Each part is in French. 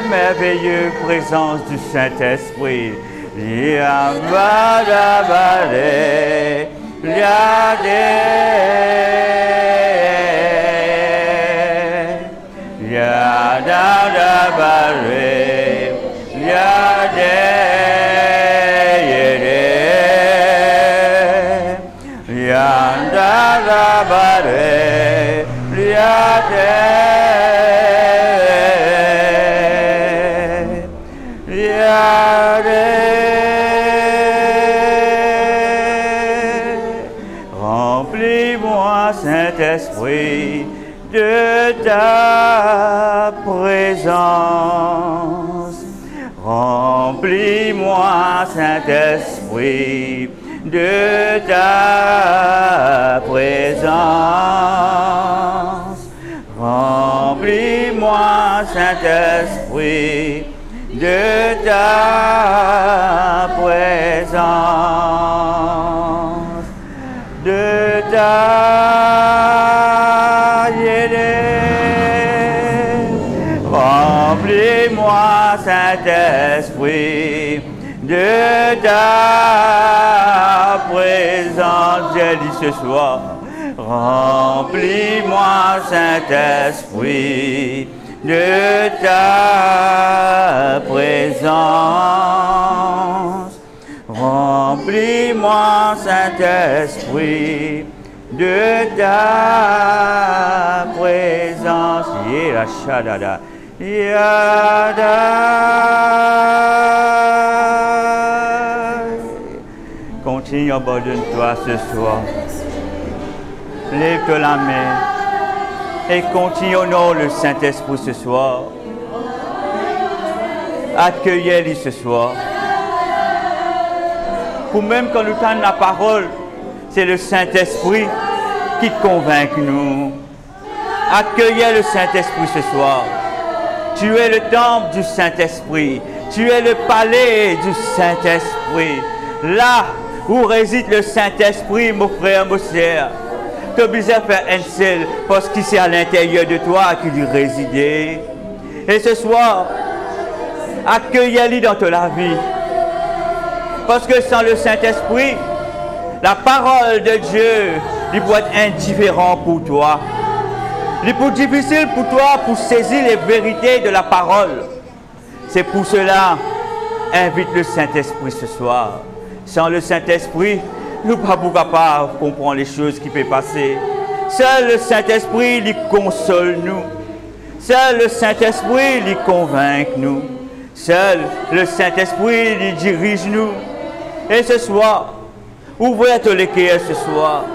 Merveilleuse présence du Saint-Esprit. Remplis-moi, Saint-Esprit, de ta présence. Remplis-moi, Saint-Esprit, de ta présence. Remplis-moi, Saint-Esprit, de ta présence, de ta remplis-moi, Saint-Esprit, de ta présence. J'ai dit ce soir, remplis-moi, Saint-Esprit, de ta présence. Remplis-moi, Saint-Esprit, de ta présence. Yéla shadada, yada. Continue, abandonne-toi ce soir. Lève-toi la main. Et continue au nom le Saint-Esprit ce soir. Accueillez-le ce soir. Pour même quand nous tendons la parole, c'est le Saint-Esprit qui convainc nous. Accueillez le Saint-Esprit ce soir. Tu es le temple du Saint-Esprit. Tu es le palais du Saint-Esprit. Là où réside le Saint-Esprit, mon frère, mon sœur. Tu as besoin de faire un seul parce qu'il c'est à l'intérieur de toi qu'il y réside. Et ce soir, accueillez-le dans ta vie. Parce que sans le Saint-Esprit, la parole de Dieu, il peut être indifférent pour toi. Il est plus difficile pour toi pour saisir les vérités de la parole. C'est pour cela, invite le Saint-Esprit ce soir. Sans le Saint-Esprit, nous ne sommes pas capables de comprendre les choses qui peuvent passer. Seul le Saint-Esprit, il console nous. Seul le Saint-Esprit, il convainc nous. Seul le Saint-Esprit, il dirige nous. Et ce soir, ouvrez ton cœur ce soir.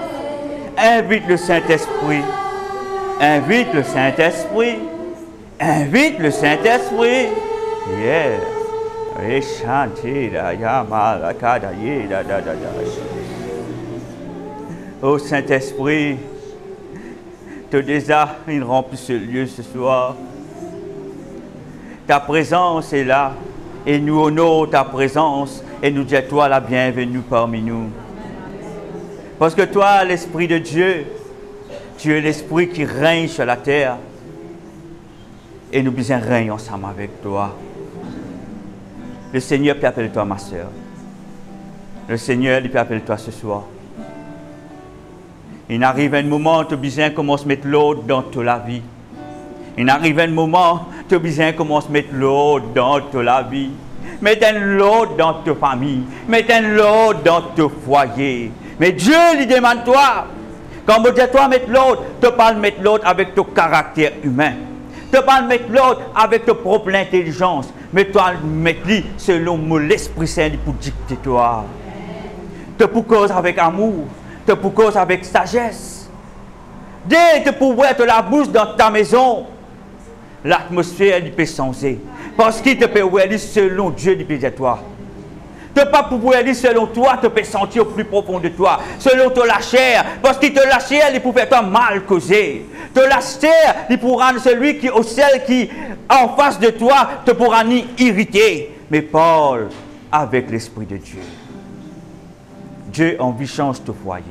Invite le Saint-Esprit. Invite le Saint-Esprit. Invite le Saint-Esprit. Yeah. Oh Saint-Esprit, te désir, il remplit ce lieu ce soir. Ta présence est là et nous honorons ta présence et nous disons toi la bienvenue parmi nous. Parce que toi, l'Esprit de Dieu, tu es l'Esprit qui règne sur la terre et nous besoin régner ensemble avec toi. Le Seigneur peut appeler toi, ma soeur. Le Seigneur peut appeler toi ce soir. Il arrive un moment où tu as besoin de commencer à mettre l'autre dans ta vie. Il arrive un moment où tu as besoin de commencer à mettre l'autre dans ta vie. Mettre l'autre dans ta famille. Mettre l'autre dans ton foyer. Mais Dieu lui demande toi, Quand je dis toi mettre l'autre, tu ne pas mettre l'autre avec ton caractère humain. Tu ne pas mettre l'autre avec ta propre intelligence. Mais toi, mettre lui selon l'Esprit Saint pour dicter toi. Tu pour cause avec amour. Tu pour cause avec sagesse. Dès que tu pour ouvrir la bouche dans ta maison, l'atmosphère peut changer. Parce qu'il te peut ouvrir selon Dieu, il peut dire toi. Tu ne peux pas pouvoir dire selon toi, tu peux sentir au plus profond de toi. Selon toi la chair. Parce qu'il te la chair, il peut faire toi mal causé. Te la chair, il pourra celui qui au ciel qui en face de toi te pourra ni irriter. Mais Paul, avec l'Esprit de Dieu. Dieu envie change ton foyer.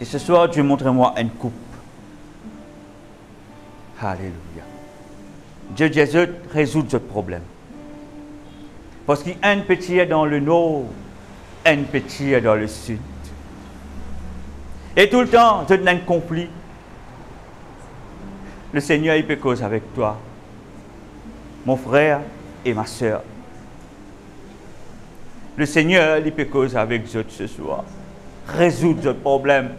Et ce soir, Dieu montre-moi une coupe. Alléluia. Dieu Jésus résout ce problème. Parce qu'il y a un petit est dans le nord, un petit est dans le sud. Et tout le temps, tu as un conflit. Le Seigneur, il peut causer avec toi, mon frère et ma soeur. Le Seigneur, il peut causer avec vous ce soir. Résoudre ce problème.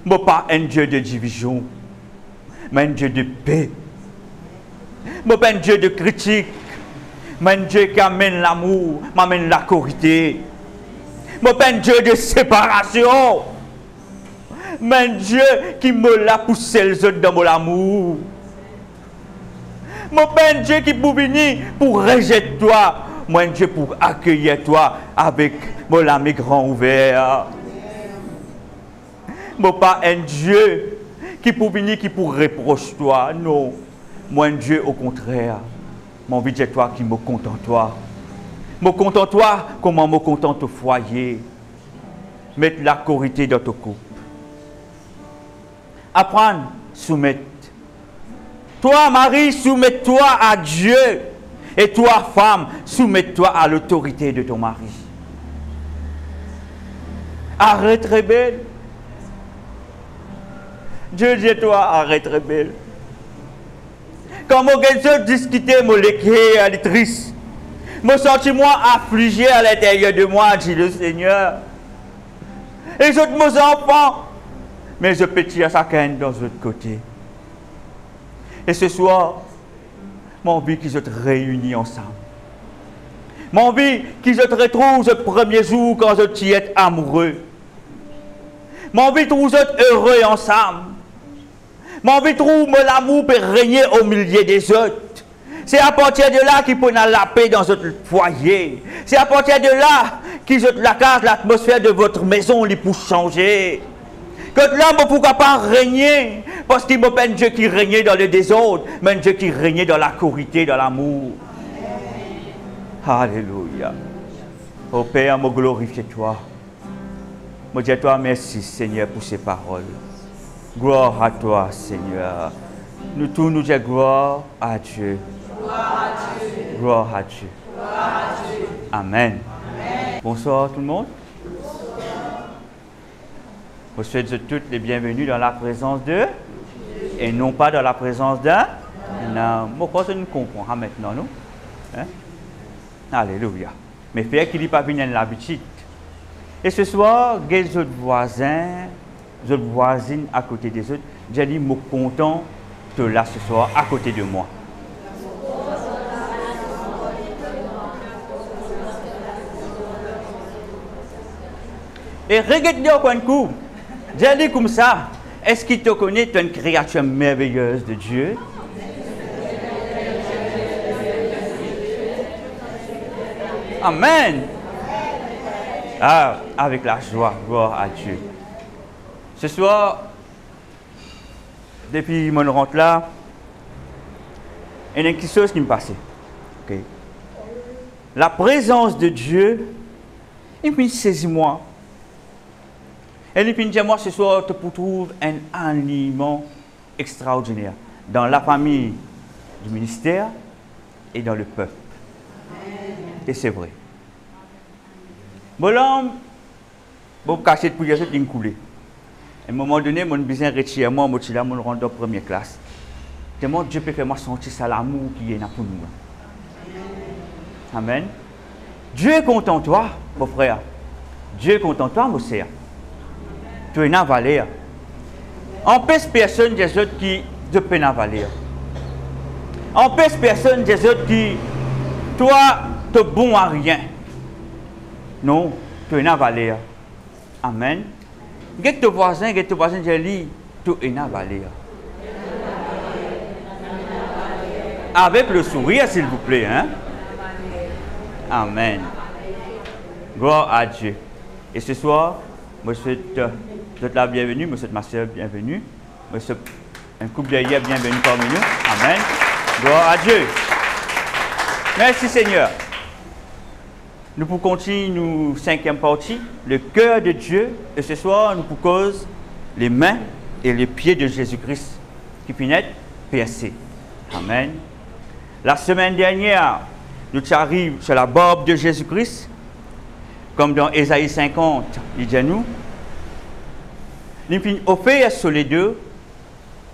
Mais pas un Dieu de division, mais un Dieu de paix. Mais pas un Dieu de critique. Mais un Dieu qui amène l'amour, m'amène la corité. Mais pas un Dieu de séparation. Mais un Dieu qui me l'a poussé les autres dans mon amour. Mais pas un Dieu qui pour venir pour rejeter toi. Mais un Dieu pour accueillir toi avec mon ami grand ouvert. Mais pas un Dieu qui pour venir qui pour reprocher toi. Non. Moi un Dieu au contraire. Mon envie de dire toi qui me contente toi. Me contente toi comment me contente au foyer. Mettre la corité dans ton couple. Apprendre, soumettre. Toi, Marie, soumets-toi à Dieu. Et toi, femme, soumets-toi à l'autorité de ton mari. Arrête, rebelle. Dieu dit toi, arrête, rebelle. Quand je discuter, je l'écris, triste. Je sens-moi affligé à l'intérieur de moi, dit le Seigneur. Et je mes enfants, mais je pétille à chacun dans l'autre côté. Et ce soir, mon envie qu'ils se réunis ensemble. Mon envie qu'ils se retrouvent le premier jour quand je t'y est amoureux. Mon envie que vous êtes heureux ensemble. Mon envie trouve l'amour peut régner au milieu des autres. C'est à partir de là qu'il peut la paix dans votre foyer. C'est à partir de là qu'il la case, l'atmosphère de votre maison lui pour changer. Que l'homme ne pourra pas régner. Parce qu'il me pas un Dieu qui régnait dans le désordre, mais un Dieu qui régnait dans la corité, dans l'amour. Alléluia. Oh Père, me glorifie toi. Me dis à toi merci Seigneur pour ces paroles. Gloire à toi, Seigneur. Nous tous nous disons gloire à Dieu. Gloire à Dieu. Gloire à Dieu. Gloire à Dieu. Amen. Amen. Bonsoir tout le monde. Je vous souhaite toutes les bienvenus dans la présence de et non pas dans la présence d'un. Non, personne ne comprend maintenant, non? Hein? Alléluia. Mais frère qui n'est pas venu l'habitude. Et ce soir, les autres voisins, les autres voisines à côté des autres, j'ai dit, je suis content de là ce soir à côté de moi. Et regarde-le au coin de coup. J'ai dit comme ça, est-ce qu'il te connaît, tu es une créature merveilleuse de Dieu? Amen. Ah, avec la joie, gloire à Dieu. Ce soir, depuis mon rentre là, il y a quelque chose qui me passait. Okay. La présence de Dieu, il me saisit moi. Et il me dit moi ce soir, tu trouves un aliment extraordinaire dans la famille du ministère et dans le peuple. Et c'est vrai. Bon, là, je vais cacher pour les autres qui coulent. À un moment donné, mon besoin retire moi, je suis là, je rentre en première classe. Tellement Dieu peut faire moi sentir ça l'amour qui est là pour nous. Amen. Dieu est content de toi, mon frère. Dieu est content de toi, mon sœur. tu es navalé. On pèse personne des autres qui te peine avaler. On pèse personne des autres qui, toi, te bon à rien. Non, tu es navalé. Amen. Get ton voisin, j'ai dit, tu es navalé. Avec le sourire, s'il vous plaît. Hein? Amen. Gloire à Dieu. Et ce soir, je souhaite la bienvenue, je souhaite ma soeur bienvenue, je souhaite un couple d'hier bienvenue parmi nous. Amen. Gloire à Dieu. Merci Seigneur. Nous pour continuer nous cinquième partie, le cœur de Dieu. Et ce soir, nous pour cause les mains et les pieds de Jésus-Christ qui finissent percés. Amen. La semaine dernière, nous arrivons sur la barbe de Jésus-Christ, comme dans Ésaïe 50, il dit à nous, nous finissons offert sur les deux,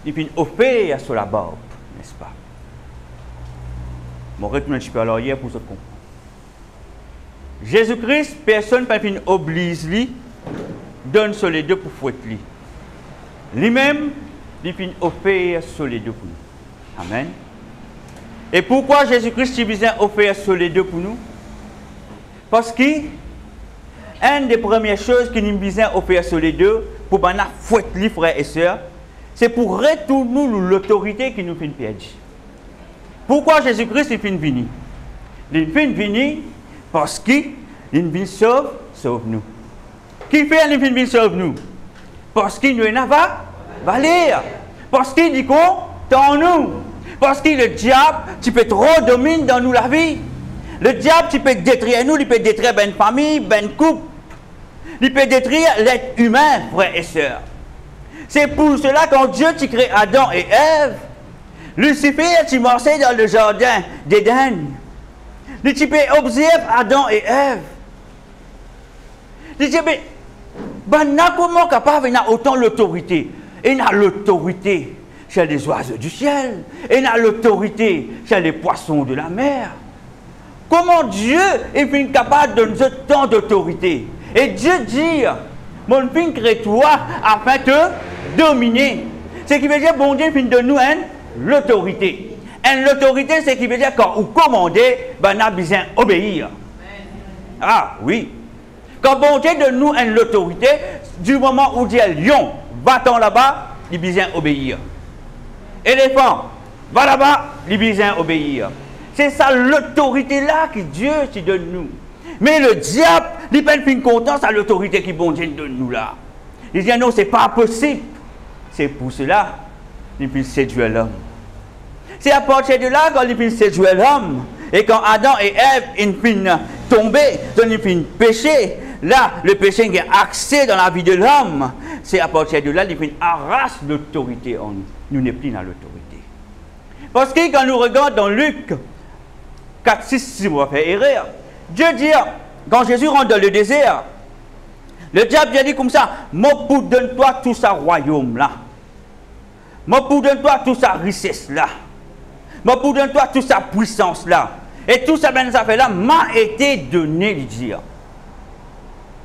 nous finissons offert sur la barbe, n'est-ce pas? Je retourne un petit peu à l'arrière pour se comprendre. Jésus-Christ, personne ne peut obliger lui, donne sur les deux pour fouetter lui. Lui-même, il finit offert sur les deux pour nous. Amen. Et pourquoi Jésus-Christ vient offert sur les deux pour nous? Parce que une des premières choses qui nous vient offert sur les deux, pour nous fouetter les frères et sœurs, c'est pour retourner l'autorité qui nous fait perdre. Pourquoi Jésus-Christ est venu? Il est venu parce qu'il vient sauve nous. Qui fait qu'il vient sauve nous? Parce qu'il nous a valer. Parce qu'il dit qu'on dans nous. Parce que le diable, tu peux trop dominer dans nous la vie. Le diable, tu peux détruire nous, il peut détruire une famille, une couple. Il peut détruire l'être humain, frères et sœurs. C'est pour cela quand Dieu tu crée Adam et Ève, Lucifer, tu marchais dans le jardin d'Éden. Tu peux observer Adam et Ève. Tu dis, mais, comment capable il a autant l'autorité? Il a l'autorité chez les oiseaux du ciel. Il a l'autorité chez les poissons de la mer. Comment Dieu est capable de nous donner tant d'autorité? Et Dieu dit, mon fils crée toi afin de dominer. Ce qui veut dire, bon Dieu de nous l'autorité. Et l'autorité, c'est qui veut dire quand vous commandez, ben, on a besoin d'obéir. Ah oui. Quand bon Dieu de nous l'autorité, du moment où dit lion, va-t'en là-bas, il a besoin d'obéir. Éléphant, va là-bas, il a besoin d'obéir. C'est ça l'autorité-là que Dieu te donne nous. Mais le diable, il n'est pas content, c'est l'autorité qui bon Dieu donne nous là. Il dit non, ce n'est pas possible. C'est pour cela qu'il peut séduire l'homme. C'est à partir de là qu'il peut séduire l'homme. Et quand Adam et Ève, ils finissent tomber, ils finissent pécher, là, le péché a accès dans la vie de l'homme. C'est à partir de là qu'ils finissent arracher l'autorité en nous. Nous n'est plus dans l'autorité. Parce que quand nous regardons dans Luc 4, 6, si vous faire erreur, Dieu dit, quand Jésus rentre dans le désert, le diable a dit comme ça, moi pour donne-toi tout ça royaume là. Moi pour donne-toi tout ça richesse là. Moi pour donne-toi toute sa puissance là. Et tout ça, ben, ça fait là, m'a été donné, il dit.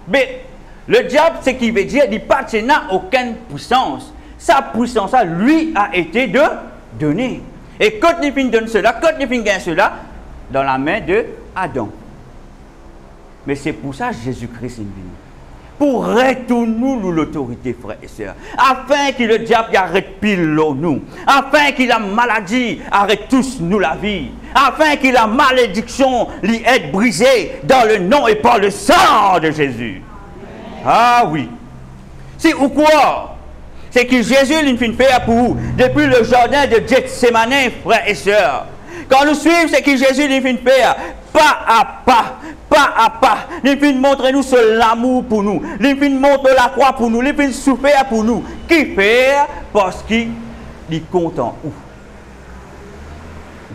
Mais le diable, ce qu'il veut dire, il n'a aucune puissance. Sa puissance, là, lui, a été donnée. Et quand il finit donne cela, quand il finit gagne cela, dans la main de Adam. Mais c'est pour ça que Jésus-Christ est venu. Pour retourner l'autorité, frères et sœurs. Afin que le diable arrête pile nous. Afin que la maladie arrête tous nous la vie. Afin que la malédiction lui être brisée dans le nom et par le sang de Jésus. Ah oui. C'est ou quoi? C'est que Jésus l'a fait pour vous depuis le jardin de Gethsémane, frères et sœurs. Quand nous suivons ce que Jésus l'a fait pas à pas. Pas à pas, il vient montrer nous l'amour pour nous. Il vient montrer la croix pour nous. Il vient souffrir pour nous. Qui fait? Parce qu'il est content.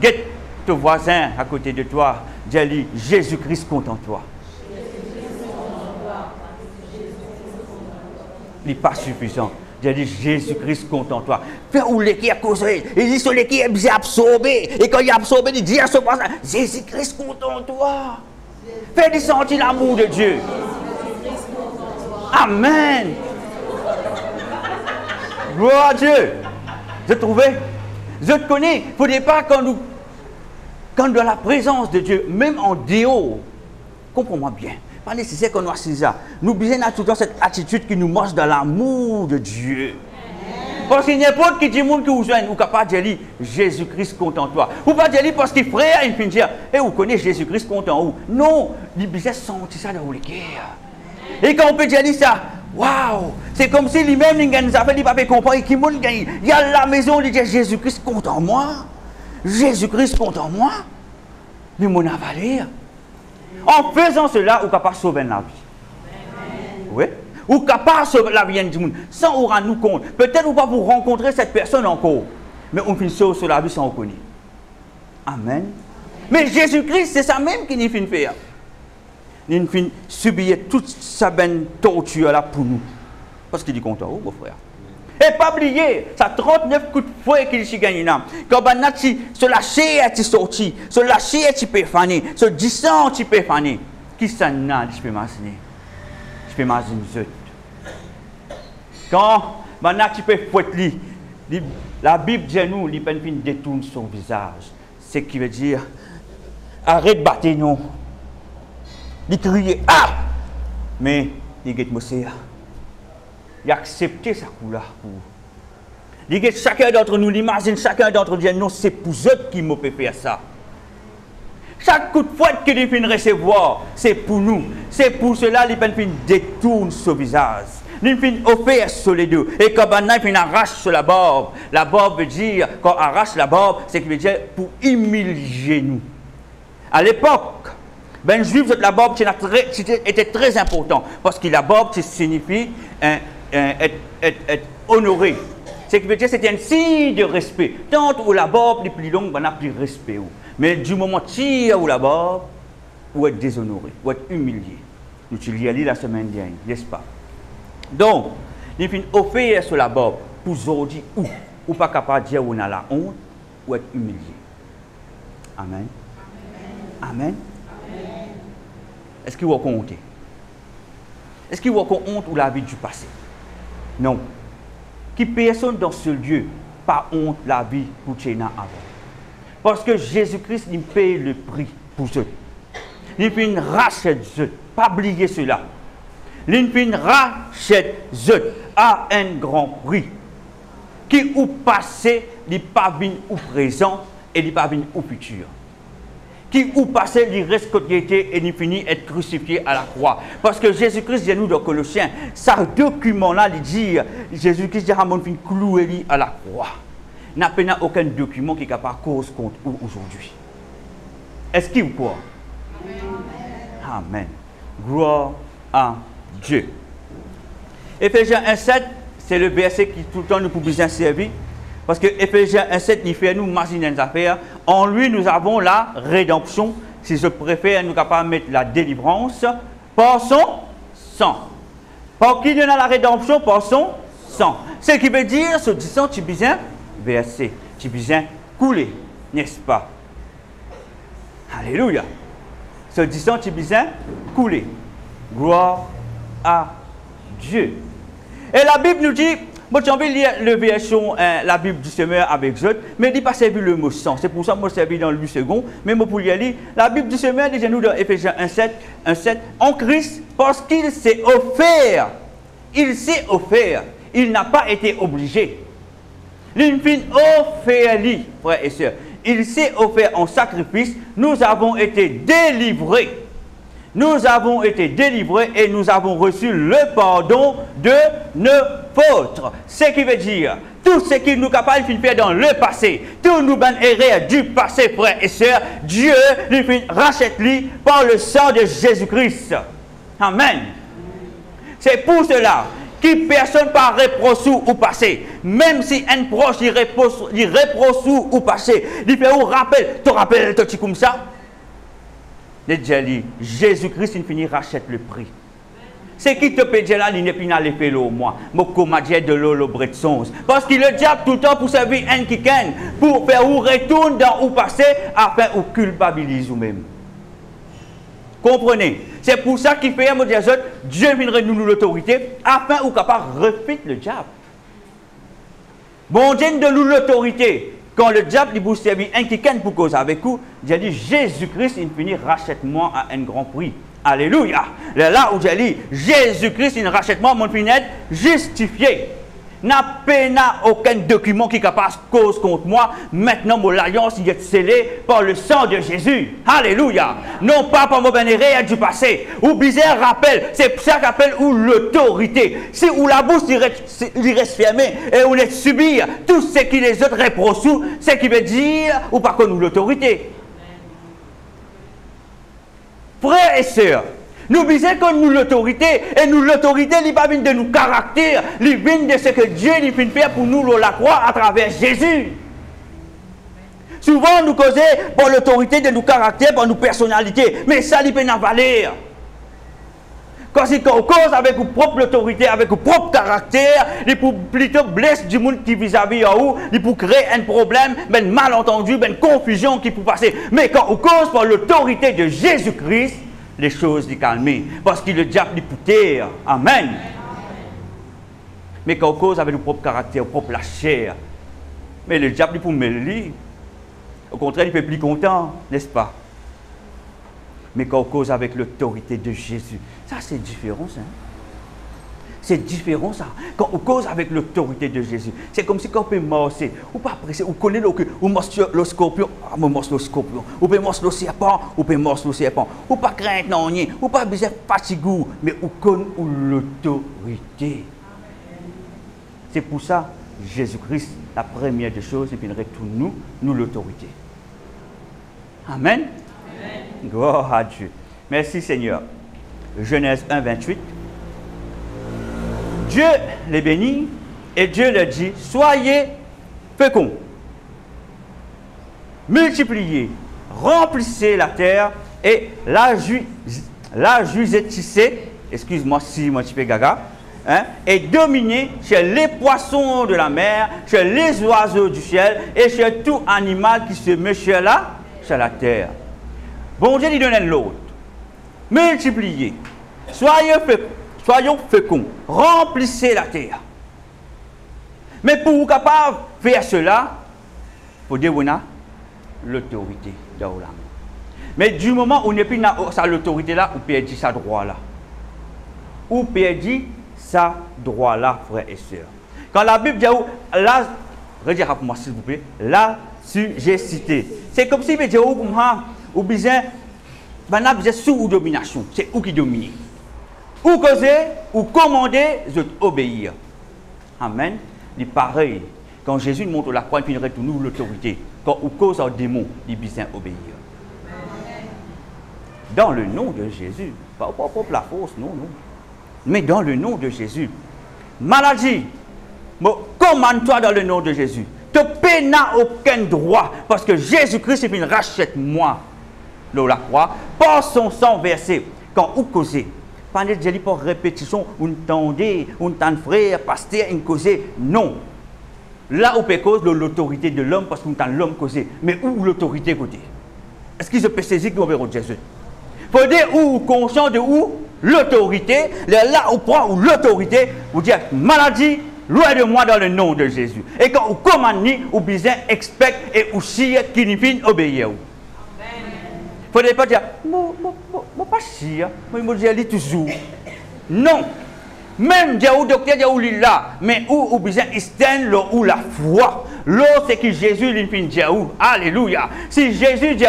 Guette ton voisin à côté de toi. Dis-lui, Jésus-Christ content toi. Il n'est pas suffisant. Dis-lui, Jésus-Christ content toi. Fais où l'équipe a causé. Il dit, sur l'équipe est bien absorbé. Et quand il est absorbé, il dit à ce voisin, Jésus-Christ content toi. Fais descendre l'amour de Dieu. Amen. Gloire à Dieu. Je trouvais, je te connais. Il ne faudrait pas quand dans la présence de Dieu, même en déo, comprends-moi bien, pas nécessaire qu'on soit ça. Nous besoin tout le temps cette attitude qui nous marche dans l'amour de Dieu. Parce qu'il n'y a pas qui dit monde qui vous joigne, ou capable de dire Jésus-Christ compte en toi. Ou pas de dire parce qu'il frère, il finit dire, et vous connaissez Jésus-Christ compte en vous. Non, il besoin sentir ça dans le cœur. Et quand on peut dire ça, waouh, c'est comme si lui-même, il nous a fait, il ne peut pas comprendre, il y a la maison, il dit Jésus-Christ compte en moi. Jésus-Christ compte en moi. Mais mon avalé. En faisant cela, vous êtes capable de sauver la vie. Oui. Ou capable de sauver la vie du monde. Sans vous rendre compte. Peut-être ou pas vous rencontrer cette personne encore. Mais on finit sur la vie sans reconnaître. Amen. Mais Jésus-Christ, c'est ça même qu'il finit faire. Il finit subir toute sa bonne torture là pour nous. Parce qu'il dit content, mon frère. Et pas oublier, ça 39 coups de fouet qu'il a gagné. Quand on a se lâcher, il sorti. Se lâcher, il peut faner. Se descendre, il peut faner. Qui ça n'a, je peux m'imaginer. Je peux imaginer. Quand on a peux fouetter, la Bible dit nous, il peut détourner son visage. Ce qui veut dire, arrête de battre nous. Il crie, ah! Mais, il est monsieur. Il a accepté sa couleur pour vous. Chacun d'entre nous, l'imagine, chacun d'entre nous, non, c'est pour eux qui m'ont fait faire ça. Chaque coup de fouette qu'il vient recevoir, c'est pour nous. C'est pour cela qu'il détourne son visage. Il vient offrir sur les deux. Et quand il arrache sur la barbe veut dire, quand on arrache la barbe, c'est qu'il veut dire pour humilier nous. À l'époque, ben juif, la barbe était très important. Parce que la barbe signifie être honoré. C'est que c'était un signe de respect. Tant où la barbe est plus longue, on a plus de respect. Mais du moment où la barbe, ou être déshonoré, ou être humilié. Nous l'avons lu la semaine dernière, n'est-ce pas? Donc, il faut offrir sur la barbe pour aujourd'hui ou pas capable de dire où on a la honte, ou être humilié. Amen. Amen. Est-ce qu'il va compter? Est-ce qu'il va honte ou la vie du passé? Non. Qui personne dans ce lieu, pas honte la vie pour Tchéna avant. Parce que Jésus-Christ, il paye le prix pour eux. Il fait une rachète eux. Pas oublier cela. Il fait une rachète eux à un grand prix. Qui ou passé, il pas venu au présent et il pas venu au futur. Qui ou passé, il reste côté et il finit être crucifié à la croix. Parce que Jésus-Christ dit nous dans Colossiens, ce document-là, il dit, Jésus-Christ dit à mon fin cloué à la croix. Il n'y a aucun document qui est capable de cause contre vous aujourd'hui. Est-ce qu'il vous croit? Amen. Gloire à Dieu. Éphésiens 1,7, c'est le verset qui tout le temps nous peut bien servir. Parce que Éphésiens 1,7, il fait nous imaginer des affaires. En lui, nous avons la rédemption. Si je préfère, nous sommes capables de mettre la délivrance par son sang. Par qui nous avons la rédemption? Par son sang. Ce qui veut dire, ce sang, tu besoin verser, tu besoin couler, n'est-ce pas? Alléluia. Ce sang, tu besoin couler. Gloire à Dieu. Et la Bible nous dit, moi j'ai envie de lire le version, la Bible du Semeur avec eux, mais il n'a pas servi le mot sang. C'est pour ça que moi je servi dans le 8 secondes. Mais moi pour lire, la Bible du Semeur dit nous dans Éphésiens 1,7, en Christ, parce qu'il s'est offert. Il s'est offert. Il n'a pas été obligé. Il s'est offert, frères et sœurs. Il s'est offert en sacrifice. Nous avons été délivrés. Nous avons été délivrés et nous avons reçu le pardon de nos fautes. Ce qui veut dire, tout ce qui nous capable de faire dans le passé, tous nos bonnes erreurs du passé, frères et sœurs, Dieu lui rachète-lui par le sang de Jésus-Christ. Amen. C'est pour cela que personne ne reproche au passé. Même si un proche il reproche au passé, il fait ou rappel, tu rappelles tout comme ça. Jésus-Christ, il finit rachète le prix. C'est qui te peut dire là, il n'est plus dans l'effet au moi. Moko m'a dit de l'eau de sens. Parce qu'il le diable tout le temps pour servir un qui gagne, pour faire ou retourne dans ou passé, afin ou culpabilise ou même. Comprenez? C'est pour ça qu'il fait un Dieu viendrait nous l'autorité, afin ou capable de refuter le diable. Bon Dieu donne l'autorité. Quand le diable il vous servit un qui pour cause avec vous, j'ai dit Jésus-Christ, il finit rachète-moi à un grand prix. Alléluia. Là où j'ai dit Jésus-Christ, il rachète-moi, mon fin être justifié. N'a aucun document qui est capable de cause contre moi. Maintenant, mon alliance est scellée par le sang de Jésus. Alléluia. Non pas par mon bénéret du passé. Ou bizarre rappel. C'est ça qu'on appelle l'autorité. Si ou la bouche il reste fermée et on est subir tout ce qui les autres reprochent, c'est qui veut dire ou pas qu'on nous l'autorité. Frères et sœurs, nous disons que nous l'autorité, et nous l'autorité, il n'est pas de nos caractères, il vient de ce que Dieu lui fait faire pour nous la croix à travers Jésus. Souvent, nous causons pour l'autorité de nos caractères, pour nos personnalités, mais ça, il peut en valer. Quand c'est qu'on cause avec une propre autorité, avec un propre caractère, il peut plutôt blesser du monde qui vis-à-vis de vous, il peut créer un problème, un malentendu, une confusion qui peut passer. Mais quand on cause par l'autorité de Jésus-Christ, les choses sont calmées. Parce que le diable est pouté. Amen. Mais quand on cause avec le propre caractère, le propre la chair, mais le diable peut mêler. Au contraire, il peut être plus content, n'est-ce pas? Mais quand on cause avec l'autorité de Jésus, ça c'est différent, ça. C'est différent, ça. Quand on cause avec l'autorité de Jésus, c'est comme si on peut morcer, ou pas presser, ou connaître ou morcer le scorpion, on morce le scorpion, ou peut morcer le serpent, ou peut morcer le serpent, ou pas craindre non rien, ou pas besoin de fatiguer, mais on connaît l'autorité. C'est pour ça, Jésus-Christ, la première des choses, il viendrait tout nous l'autorité. Amen. Amen. Gloire à Dieu. Merci Seigneur. Genèse 1, 28. Dieu les bénit et Dieu leur dit, soyez féconds, multipliez, remplissez la terre et la juisez, excuse-moi si moi je fais gaga, hein, et dominez sur les poissons de la mer, sur les oiseaux du ciel et sur tout animal qui se met sur la terre. Bon Dieu lui donne l'autre. Multipliez, soyons féconds, remplissez la terre. Mais pour vous capable de faire cela, il faut dire qu'on a l'autorité de l'homme. Mais du moment où on n'est plus dans l'autorité-là, on perd sa droit-là. On perd sa droit-là, frères et sœurs. Quand la Bible dit, là, redirez pour moi s'il vous plaît, la suggestivité. C'est comme si vous dites, ou bien, sous ou domination. C'est où qui domine. Ou causer, ou commander, vous obéir. Amen. C'est pareil. Quand Jésus montre la croix, il finirait tout nous l'autorité. Quand on cause un démon, il besoin obéir. Dans le nom de Jésus. Pas pour la force, non. Mais dans le nom de Jésus. Maladie. Commande-toi dans le nom de Jésus. Tu n'as aucun droit. Parce que Jésus-Christ, il rachète moi. La croix. Par son sang versé. Quand on cause. Pas de dire pour répétition, on tendait, on tend frère, pasteur, on causait. Non. Là où peut cause l'autorité de l'homme parce qu'on tend l'homme causé. Mais où l'autorité côté? Est-ce qu'il se peut saisir qu'on verra Jésus? Il faut dire où conscient de où l'autorité, là où prend où l'autorité, vous dire maladie, loin de moi dans le nom de Jésus. Et quand on commande, ou besoin expect et aussi qui n'y finit obéir. Il ne faut pas dire, moi pas chier, moi je dis toujours. Non. Même Dieu ou docteur Dieu ou là, mais où besoin externe ou la foi. L'autre c'est que Jésus lui fait Dieu. Alléluia. Si Jésus dit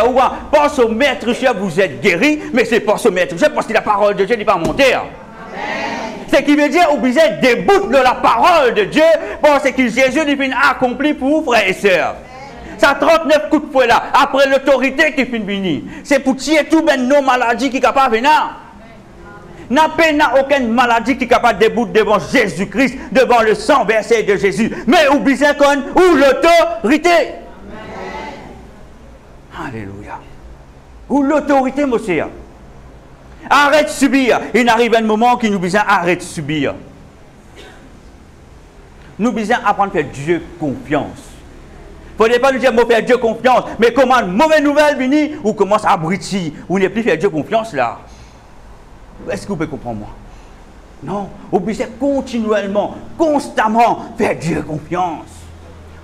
par son maître chef vous êtes guéri, mais c'est par son maître chef parce que la parole de Dieu n'est pas montée. C'est qui veut dire ou besoin déboute de la parole de Dieu parce que Jésus lui fait accompli pour vous frères et sœurs. Ça 39 coups de fouet là, après l'autorité qui finit venir. C'est pour tuer tout ben nos maladies qui sont capables de venir. N'a aucune maladie qui est capable de débouter devant Jésus-Christ, devant le sang versé de Jésus. Mais ou bien ou l'autorité. Alléluia. Ou l'autorité, monsieur. Arrête de subir. Il arrive un moment qui nous besoin arrête de subir. Nous besoin apprendre à faire Dieu confiance. Il ne faut pas nous dire, moi, faire Dieu confiance. Mais comment une mauvaise nouvelle vient, ou commence à abrutir, ou n'est plus faire Dieu confiance là. Est-ce que vous pouvez comprendre moi? Non. Vous pouvez continuellement, constamment faire Dieu confiance.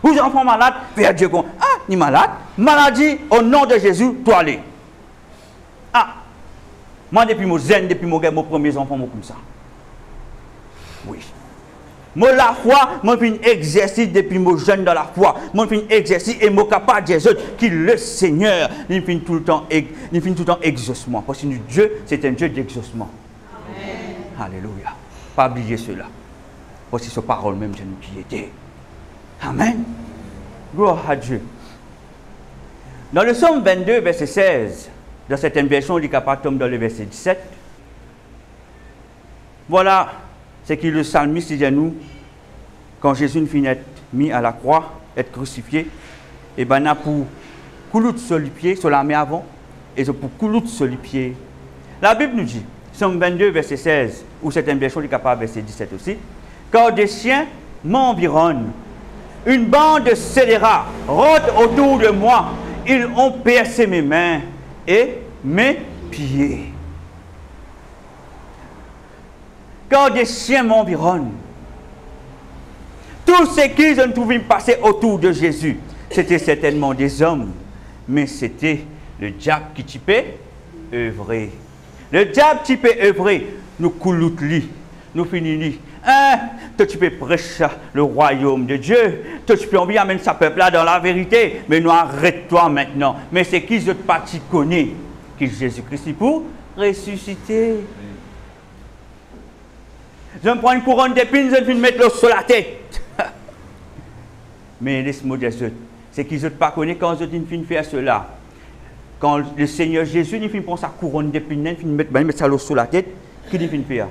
Vous enfants malades, vers Dieu. Ah, ni malade. Maladie, au nom de Jésus, toi aller. Ah, moi depuis mon zen, depuis mon premier enfant, moi comme ça. Oui. Moi la foi, moi fais un exercice depuis mon jeune dans la foi. Moi fais un exercice et moi capable de dire que le Seigneur, il fait tout le temps exaucement. Parce que Dieu, c'est un Dieu d'exaucement. Alléluia. Pas oublier cela. Parce que c'est parole même de nous qui était. Amen. Gloire à Dieu. Dans le psaume 22, verset 16, dans certaines versions, il est capable de tomber dans le verset 17. Voilà ce que le psalmiste dit à nous quand Jésus finit d'être mis à la croix, être crucifié. Et bien, là, pour coulout sur les pieds, sur la main avant, et pour coulout sur les pieds. La Bible nous dit, psaume 22, verset 16, ou certaines versions, il est capable, verset 17 aussi, quand des chiens m'environnent, une bande de scélérats rôde autour de moi. Ils ont percé mes mains et mes pieds. Quand des chiens m'environnent, tous ceux qui ont trouvé passer autour de Jésus, c'était certainement des hommes, mais c'était le diable qui typait œuvrer. Le diable typait œuvrer, nous coulons nous finissons. Hein? Toi, tu peux prêcher le royaume de Dieu. Toi, tu peux envoyer amener sa peuple là dans la vérité. Mais nous arrête-toi maintenant. Mais c'est qui je parti connaît qui Jésus-Christ pour ressusciter. Je me prends une couronne d'épines, je vais mettre l'eau sur la tête. Mais laisse-moi dire ça. C'est qui je pas connaît quand je finis faire cela. Quand le Seigneur Jésus il finit prendre sa couronne d'épines, il mettre sa l'eau sur la tête, qu'il finit faire.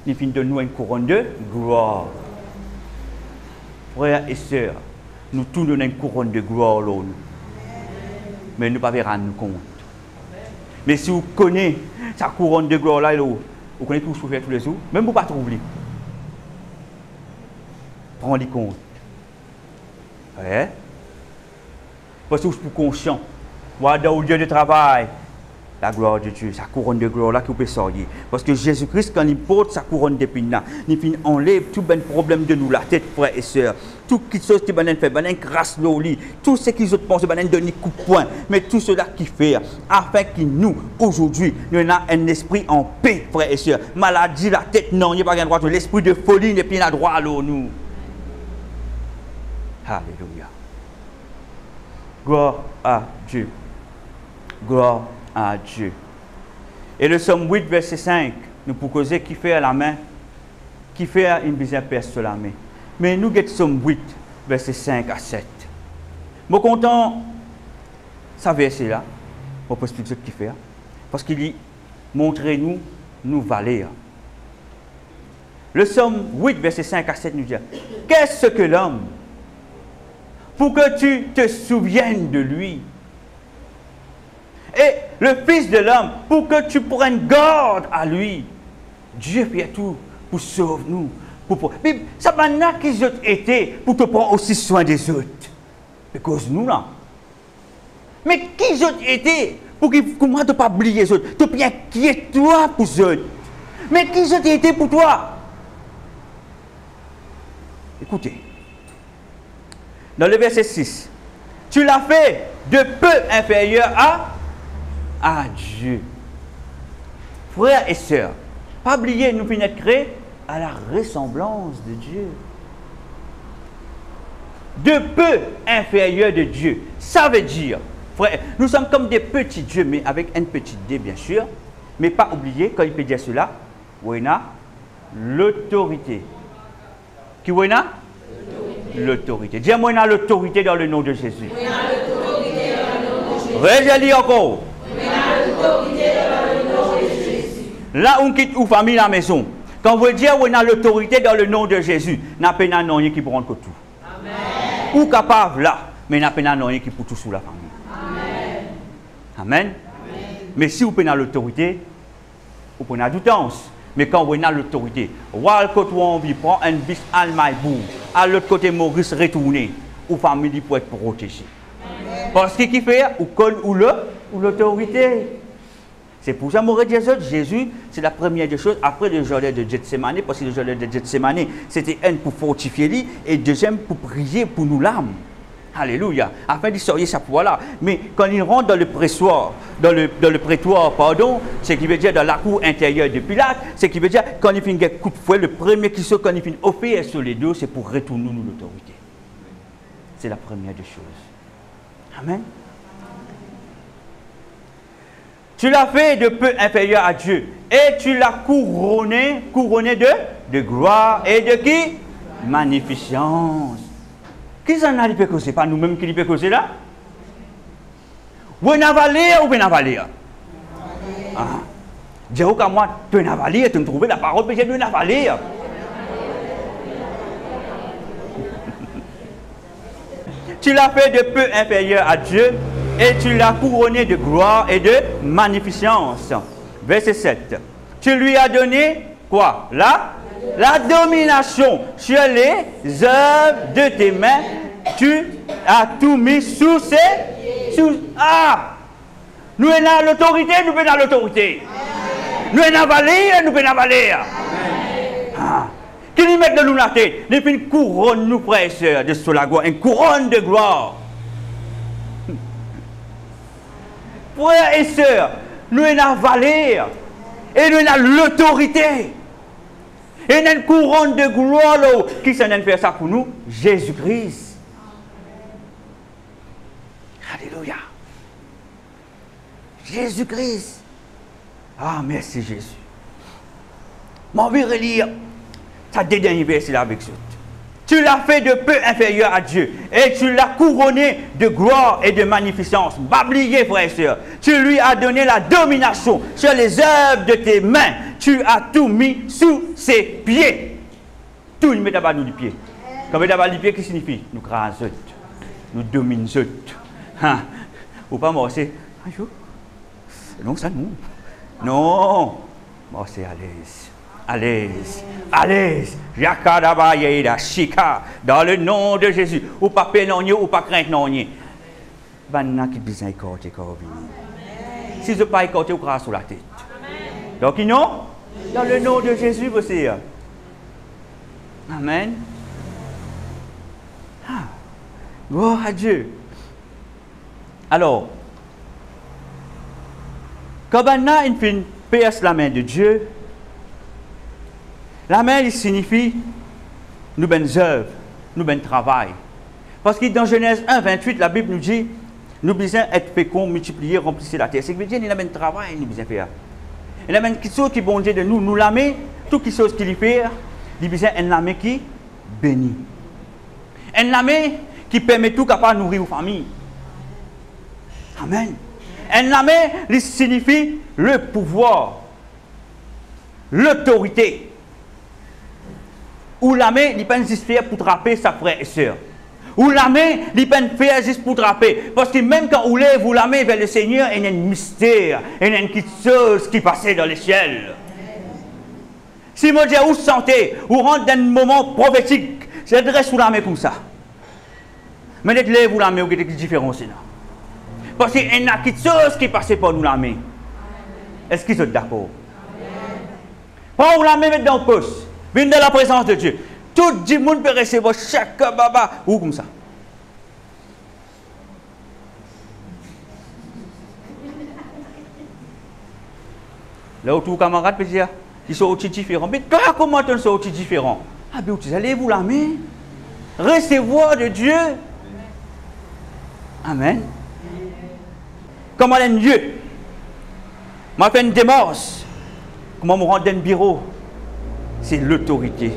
Il finit de nous une couronne de gloire. Frères et sœurs, nous tous donnons une couronne de gloire là. Mais nous ne pouvons pas rendre compte. Mais si vous connaissez sa couronne de gloire là, vous connaissez tout ce que vous faites tous les jours, même vous ne pouvez pas trouver. Prenez compte. Ouais. Parce que vous êtes conscient. Voilà dans le lieu de travail. La gloire de Dieu, sa couronne de gloire là qui peut sortir. Parce que Jésus-Christ, quand il porte sa couronne d'épines là, il enlève tout ben problème de nous, la tête, frères et sœurs. Tout ce qui fait, grâce au lit, tout ce qu'ils ont pensé, donner coup de poing. Mais tout cela qui fait, afin que nous, aujourd'hui, nous ayons un esprit en paix, frères et sœurs. Maladie, la tête, non, il n'y a pas de droit. L'esprit de folie n'est pas droit à nous. Alléluia. Gloire à Dieu. Gloire à Dieu. Et le psaume 8, verset 5, nous pouvons causer qui fait à la main, qui fait une bizarre perce sur la main. Mais nous, le psaume 8, verset 5 à 7. Je suis content, ça verset-là, on peut expliquer ce qu'il fait. Parce qu'il dit, montrez-nous, nous valer. Le psaume 8, verset 5 à 7 nous dit, qu'est-ce que l'homme pour que tu te souviennes de lui? Et le Fils de l'homme, pour que tu prennes garde à lui. Dieu fait tout pour sauver nous. Ça va n'a qu'ils ont été pour te prendre aussi soin des autres. Parce que nous là. Mais qui ont été pour que moi ne pas oublier les autres. Tu bien qui est toi pour eux autres. Mais qui ont été pour toi? Écoutez. Dans le verset 6. Tu l'as fait de peu inférieur à Dieu. Frères et sœurs, pas oublier, nous finissons créés à la ressemblance de Dieu. De peu inférieur de Dieu. Ça veut dire, frère, nous sommes comme des petits dieux, mais avec un petit D bien sûr. Mais pas oublier, quand il peut dire cela, on a l'autorité. Qui on a? L'autorité. Dis-moi, on a l'autorité dans le nom de Jésus. On a l'autorité dans le nom de Jésus. Réjouis encore. Là, on quitte ou famille à la maison. Quand vous dites qu'on a l'autorité dans le nom de Jésus, n'a pas rien qui prend que tout. Amen. Ou capable là, mais n'a pas rien qui pour tout sous la famille. Amen. Amen. Amen. Mais si vous prenez l'autorité, vous prenez la doutance. Mais quand vous avez l'autorité, côté où on vit, prend un bis à à l'autre côté, Maurice retourner, ou famille pour être protégée. Parce que qui fait, ou l'autorité. C'est pour ça que Jésus, c'est la première des choses, après le jardin de Gethsemane, parce que le jardin de Gethsemane, c'était un pour fortifier lui, et deuxième pour prier pour nous l'âme. Alléluia. Afin d'y sortir sa foi-là. Mais quand il rentre dans le prétoire, pardon, ce qui veut dire dans la cour intérieure de Pilate, ce qui veut dire quand il fait un coup de fouet, le premier qui sort quand il fait offrir sur les deux, c'est pour retourner nous l'autorité. C'est la première des choses. Amen. Tu l'as fait de peu inférieur à Dieu. Et tu l'as couronné de gloire et de qui? Magnificence. Qui s'en a dit que c'est pas nous-mêmes qui dit que c'est là? Vous n'avalez ou vous n'avalez? Dis-vous qu'à moi, tu n'avalez, tu me trouves la parole, mais j'ai de n'avalez. Tu l'as fait de peu inférieur à Dieu et tu l'as couronné de gloire et de magnificence. Verset 7. Tu lui as donné quoi? La domination sur les œuvres de tes mains. Tu as tout mis sous ses... Nous avons l'autorité, nous avons l'autorité. Nous avons avalé, nous avons avalé. Qui nous met de nous la tête? Il fait une couronne, nous frères et sœurs, de sous la gloire, une couronne de gloire. Frères et sœurs, nous avons avalé et nous avons l'autorité. Et nous avons une couronne de gloire là, qui s'en a fait ça pour nous? Jésus-Christ. Alléluia. Jésus-Christ. Ah, merci Jésus. Mon vie relire. Ça dernier verset là avec ça. Tu l'as fait de peu inférieur à Dieu et tu l'as couronné de gloire et de magnificence. M'oubliez, frères et sœurs. Tu lui as donné la domination sur les œuvres de tes mains. Tu as tout mis sous ses pieds. Tout il met d'abord nous les pieds. Quand on met d'abord les pieds, qu'est-ce que signifie? Nous crasons, nous dominons. Ou pas moi, c'est non, ça nous. Non, moi c'est à l'aise. À l'aise, à l'aise. Dans le nom de Jésus. Ou pas pénonnier, ou pas crainte non. Banna qui besoin écorter si je ne pas écorter, ou grâce sur la tête. Donc non, dans le nom de Jésus, vous savez. Amen. Gloire à Dieu. Alors, quand Banna une perce la main de Dieu, la main, il signifie nous ben œuvres, nous ben travail. Parce que dans Genèse 1, 28, la Bible nous dit, nous besoin être féconds, multiplier, remplir la terre. C'est que veut dire, il y a un travail, nous besoin faire. Il y a quelque chose qui bon Dieu de nous, nous la main, toute chose qu'il fait, il besoin une main qui bénit. Une main qui permet tout capable de nourrir aux familles. Amen. Une main, il signifie le pouvoir, l'autorité. Ou la main, il peut juste faire pour trapper sa frère et soeur. Ou la main, il peut faire juste pour trapper. Parce que même quand vous lèvez la main vers le Seigneur, il y a un mystère, il y a une petite chose qui passait dans le ciel. Si vous dites, vous sentez, vous rentrez dans un moment prophétique, c'est de sous la main comme ça. Mais de lèvez la main, vous avez une différence là. Parce qu'il y a une petite chose qui passait par nous la main. Est-ce qu'ils sont d'accord? Prends la main, mettez dans le poste. Venez dans la présence de Dieu. Tout le monde peut recevoir chaque baba ou comme ça. Là où tous les camarades peuvent dire, ils sont aussi différents. Mais toi, comment ils sont aussi différents? Ah bien, vous allez vous la main. Recevoir de Dieu. Amen. Comment un Dieu? Moi, je fais une démarche. Comment me rendre dans un bureau? C'est l'autorité.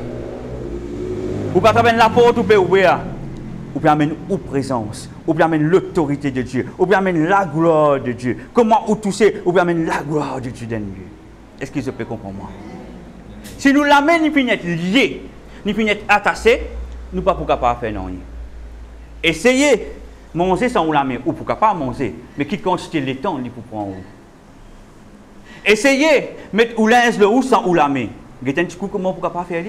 Vous ne pouvez pas amener la porte, vous pouvez ouvrir. Vous pouvez amener la présence. Vous pouvez amener l'autorité de Dieu. Vous pouvez amener la gloire de Dieu. Comment vous touchez? Vous pouvez amener la gloire de Dieu dans Dieu. Est-ce que vous pouvez comprendre moi? Si nous l'amenons, nous pouvons être liés, nous pouvons être attachés, nous ne pouvons pas faire non. Essayez de manger sans vous l'amener. Ou pour pas manger. Mais qui constitue le temps pour prendre. Essayez de mettre ou linge le ou sans ou l'amener. Vous avez un petit coup comment vous ne pouvez pas faire?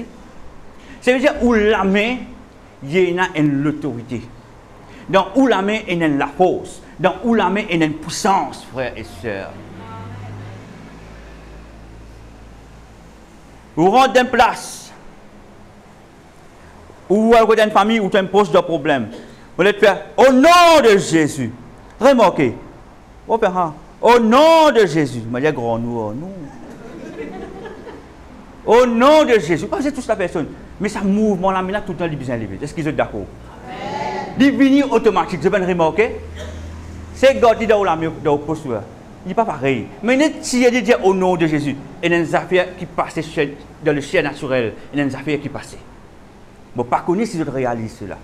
Ça veut dire où la main, il y a une autorité. Dans où la main, il y a la force. Dans où la main, il y a une puissance, frères et sœurs. Vous rentrez dans place. Ou vous avez une famille où tu as un poste de problème. Vous allez faire au nom de Jésus. Remarquez. Au nom de Jésus. Je vais grand nous, non. Au nom de Jésus. Pas tous la personne. Mais ça mouvement là, tout le temps, il est bien levé. Est-ce qu'ils sont d'accord? Il vient automatique. Vous avez remarqué? C'est gardé dans la posture. Il n'est pas pareil. Mais si il dit au nom de Jésus, il y a des affaires qui passent dans le ciel naturel. Il y a des affaires qui passent. Bon, pas connu si je réalise cela.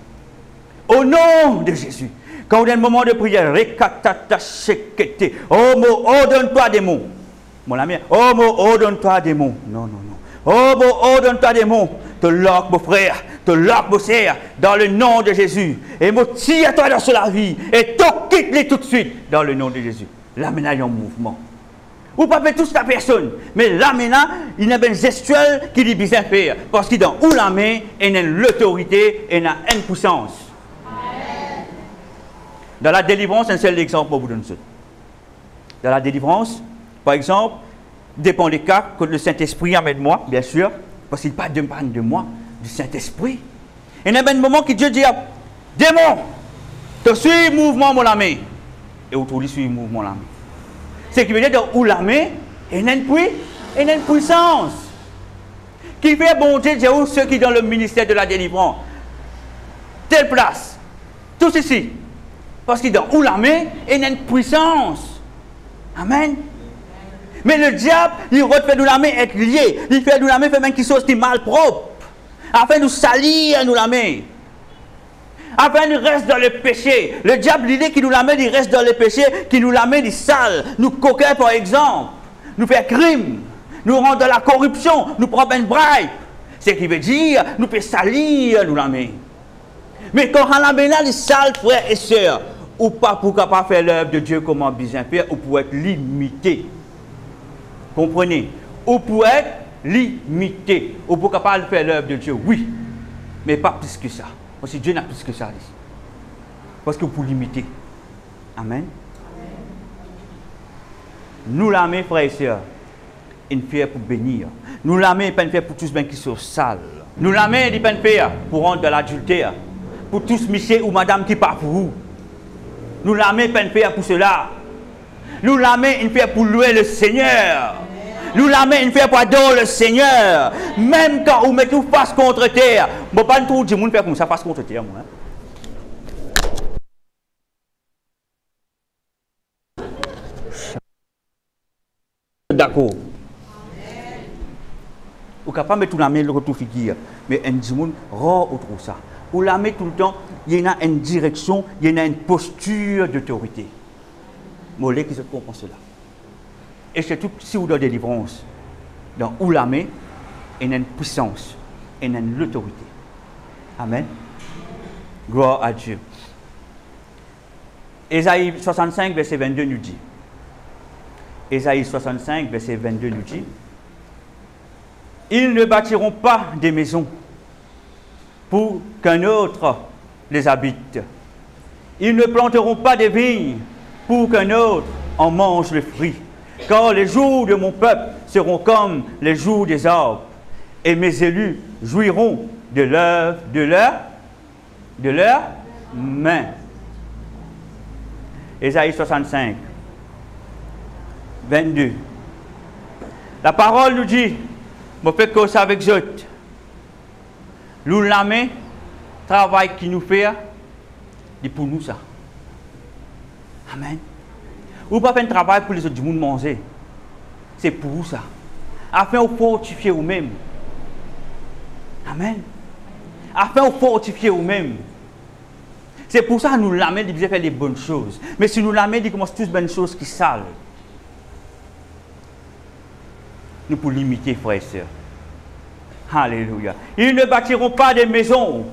Au nom de Jésus. Quand il y a un moment de prière, oh, ordonne-toi des mots. Mon ami, oh, ordonne-toi des mots. Non, non, non. Oh, ordonne-toi des mots. Te loque, mon frère, te loque, mon sœur, dans le nom de Jésus. Et me tire-toi dans la vie. Et quitte-les tout de suite dans le nom de Jésus. Là, maintenant, il y a un mouvement. Vous ne pouvez pas tous la personne. Mais là, maintenant, il y a une gestuelle qui dit bien faire. Parce qu'il dans où la main, il y a l'autorité et il y a une puissance. Dans la délivrance, un seul exemple pour vous donner ça. Dans la délivrance, par exemple, dépend des cas que le Saint-Esprit amène moi, bien sûr, parce qu'il parle de moi, du Saint-Esprit. Il y a un moment qui Dieu dit, démon, tu suis le mouvement, mon ami. Et autour de lui, le mouvement, mon ami. C'est qui veut dire où la main, il y a une puissance. Qui fait bon Dieu, ceux qui sont dans le ministère de la délivrance. Telle place, tout ceci. Parce qu'il dans où la main, il y a une puissance. Amen. Mais le diable, il refait de la main être lié. Il fait de la main, fait même quelque chose qui est mal propre. Afin de nous salir, nous la main. Afin de rester dans le péché. Le diable, l'idée qu'il nous la met, il reste dans le péché, qu'il nous la met, il sale. Nous coquins, par exemple. Nous fait crime. Nous rentrons dans la corruption. Nous prenons une bribe. C'est ce qui veut dire, nous fait salir, nous la main. Mais quand on a maintenant les sales frères et sœurs, ou pas pour capable faire l'œuvre de Dieu comme un bien faire, ou pour être limité. Comprenez? Ou pour être limité. Ou pour capable faire l'œuvre de Dieu, oui. Mais pas plus que ça. Parce que Dieu n'a plus que ça. Parce que pour limiter. Amen. Nous l'amenons, frères et sœurs, une fière pour bénir. Nous l'amenons, pas une fière pour tous les qui sont sales. Nous l'amenons, pas une fière pour rendre de l'adultère. Pour tous monsieur ou madame qui partent pour vous. Nous l'amenons, pas une fière pour cela. Nous l'amenons, une fière pour louer le Seigneur. Nous l'amenons, une fière pour adorer le Seigneur. Même quand vous mettez face contre terre. Je ne vais pas tout dire, je faire comme ça face contre terre. Moi. D'accord. Vous ne pouvez pas mettre tout la main, le retour figure. Mais un monde rend autre ça. Vous la mettez tout le temps, il y a une direction, il y a une posture d'autorité. Mollet qui se comprend cela. Et surtout, si vous avez des délivrances, dans où la main, il y a une puissance, il y a une autorité. Amen. Gloire à Dieu. Ésaïe 65, verset 22 nous dit. Ésaïe 65, verset 22 nous dit. Ils ne bâtiront pas des maisons pour qu'un autre les habite. Ils ne planteront pas des vignes pour qu'un autre en mange le fruit. Car les jours de mon peuple seront comme les jours des arbres, et mes élus jouiront de l'œuvre de leur main. Ésaïe 65, 22. La parole nous dit, je fais que ça avec eux. Nous la main, travail qui nous fait, c'est pour nous ça. Amen. Ou pas faire un travail pour les autres du monde manger. C'est pour vous ça. Afin de fortifier vous-même. Amen. Afin de fortifier vous-même. C'est pour ça que nous la main, il faire les bonnes choses. Mais si nous la main, il commence toutes les bonnes choses qui salent. Nous pour limiter, frères et sœurs. Alléluia. Ils ne bâtiront pas des maisons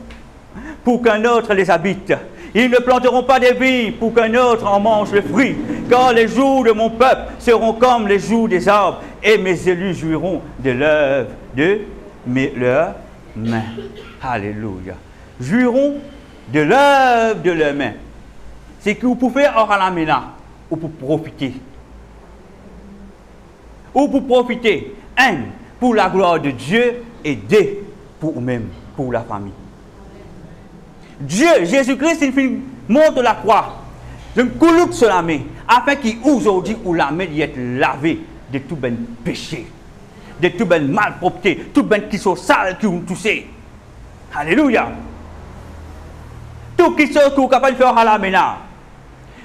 pour qu'un autre les habite. Ils ne planteront pas des vignes pour qu'un autre en mange le fruit. Car les jours de mon peuple seront comme les jours des arbres, et mes élus jouiront de l'œuvre de leurs mains. Alléluia. Jouiront de l'œuvre de leurs mains. C'est que vous pouvez faire hors à la main, ou pour profiter. Ou pour profiter, un, pour la gloire de Dieu, et deux, pour vous-même, pour la famille. Dieu, Jésus-Christ, il monte la croix. Je me coule sur la main, afin qu'il aujourd'hui ou la main d'y être lavé de tout ben péché, de tout ben malpropreté, tout ben qui sont sales, qui ont touché. Alléluia. Tout qui sont capables de faire à la main.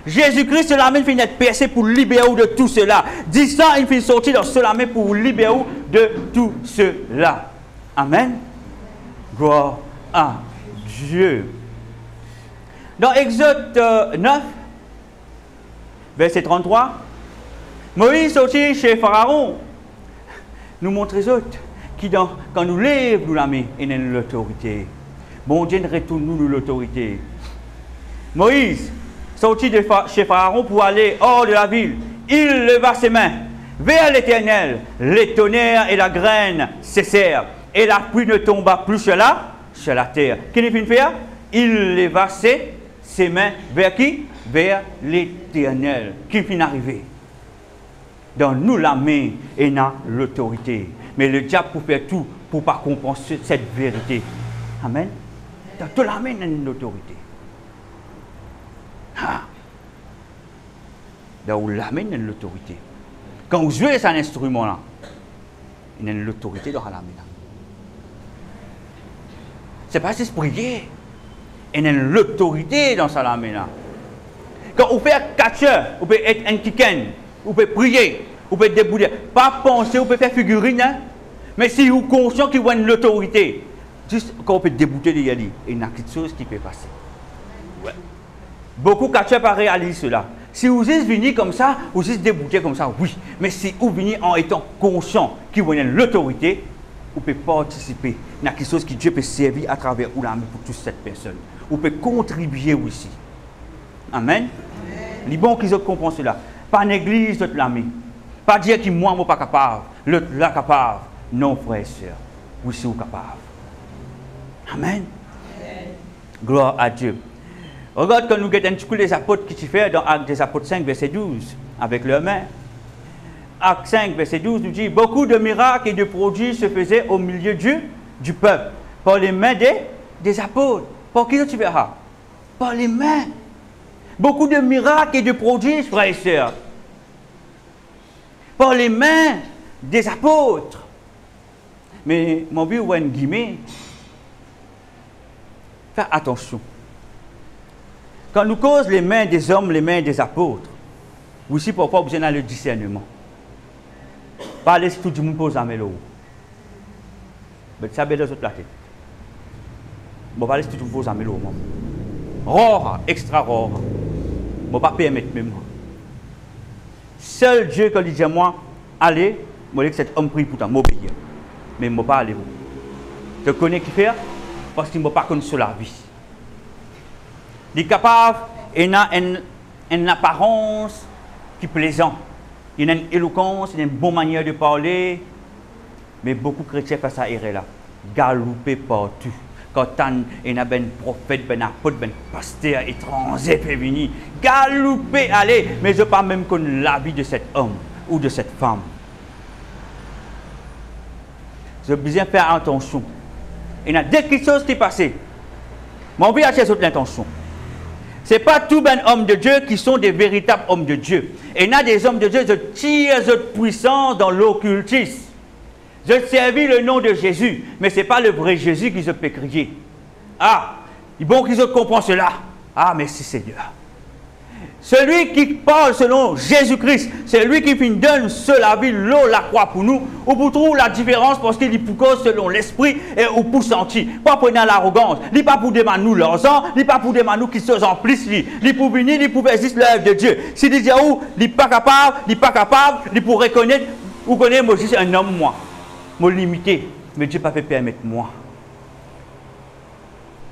Jésus-Christ, cela main finit d'être percé pour libérer de tout cela. Disant, il finit sortir dans cela main pour libérer de tout cela. Amen. Gloire à Dieu. Dans Exode 9, verset 33, Moïse sortit chez Pharaon, nous montre les autres qui, quand nous lèvons nous la main, il y a l'autorité. Bon Dieu, retourne-nous l'autorité. Moïse sortit de chez Pharaon pour aller hors de la ville. Il leva ses mains vers l'Éternel. Les tonnerres et la graine cessèrent, et la pluie ne tomba plus sur la terre. Qu'est-ce qu'il fait faire? Il leva ses mains vers qui? Vers l'Éternel. Qui finit d'arriver? Dans nous la main et dans l'autorité. Mais le diable pour faire tout pour ne pas comprendre cette vérité. Amen. Dans toute la main et dans l'autorité. Dans la main et dans l'autorité. Quand vous jouez cet instrument-là, il y a l'autorité dans la main. Ce n'est pas juste prier. Il y a l'autorité dans sa main. Quand vous faites catcheur, vous pouvez être un kicken, vous pouvez prier, vous pouvez débouler. Pas penser, vous pouvez faire figurine. Hein? Mais si vous êtes conscient qu'il y a l'autorité, juste quand vous pouvez débouter de Yali, il y a quelque chose qui peut passer. Ouais. Beaucoup de catcheurs pas réalisent cela. Si vous êtes venu comme ça, vous êtes débouté comme ça, oui. Mais si vous venez en étant conscient qu'il y a l'autorité, vous pouvez participer à quelque chose que Dieu peut servir à travers vous pour toute cette personne. Vous pouvez contribuer aussi. Amen. Les bons qui comprennent cela. Pas néglige notre l'ami. Pas dire que moi, je ne suis pas capable. L'autre là capable. Non, frères et sœurs. Oui, c'est vous capable. Amen. Gloire à Dieu. Regarde quand nous regardons un petit coup les apôtres qui se font dans Actes des Apôtres 5, verset 12, avec leurs mains. Acte 5, verset 12 nous dit, beaucoup de miracles et de prodiges se faisaient au milieu du peuple, par les mains des apôtres. Par qui tu verras? Par les mains. Beaucoup de miracles et de prodiges, frères et sœurs. Par les mains des apôtres. Mais mon vieux Wen Guimé, faites attention. Quand nous causons les mains des hommes, les mains des apôtres, aussi parfois vous avez le discernement. Pas laisser tout le monde poser à mélo. Mais ça va dans la tête. Bon, pas laisser tout le monde poser à mélo. Rare, extra rare. Bon, pas permettre même. Seul Dieu, quand il dit à moi, allez, moi, que cet homme prie pour m'obéir. Mais je ne vais pas aller. Je connais qui faire parce qu'il ne m'a pas connu sur la vie. Il est capable, il a une apparence qui est plaisante. Il a une éloquence, il a une bonne manière de parler. Mais beaucoup de chrétiens font ça là. Galouper partout. Quand il y a un prophète, un apôtre, un pasteur étranger qui est venu, galouper, allez, mais je ne sais pas même connaître la vie de cet homme ou de cette femme. Je besoin de faire attention. Il y a quelque chose qui est passé. Mon but a cette intention. Ce n'est pas tous les hommes de Dieu qui sont des véritables hommes de Dieu. Et il y a des hommes de Dieu qui tirent cette puissance dans l'occultisme. Je servis le nom de Jésus, mais ce n'est pas le vrai Jésus qui se peut crier. Ah, il est bon qu'ils comprennent cela. Ah, merci Seigneur. Celui qui parle selon Jésus-Christ, c'est lui qui donne la vie, l'eau, la croix pour nous. Ou pour trouver la différence parce qu'il dit pour cause selon l'esprit et ou pour sentir. Pas pour l'arrogance. Il n'est pas pour demander nous l'argent. Il n'est pas pour demander nous qui se remplissent. Il est pour venir, il pour exercer l'œuvre de Dieu. S'il dit où, il n'est pas capable, il pour reconnaître, vous connaissez, moi, je suis un homme, moi. Moi, limité. Mais Dieu ne peut pas permettre moi.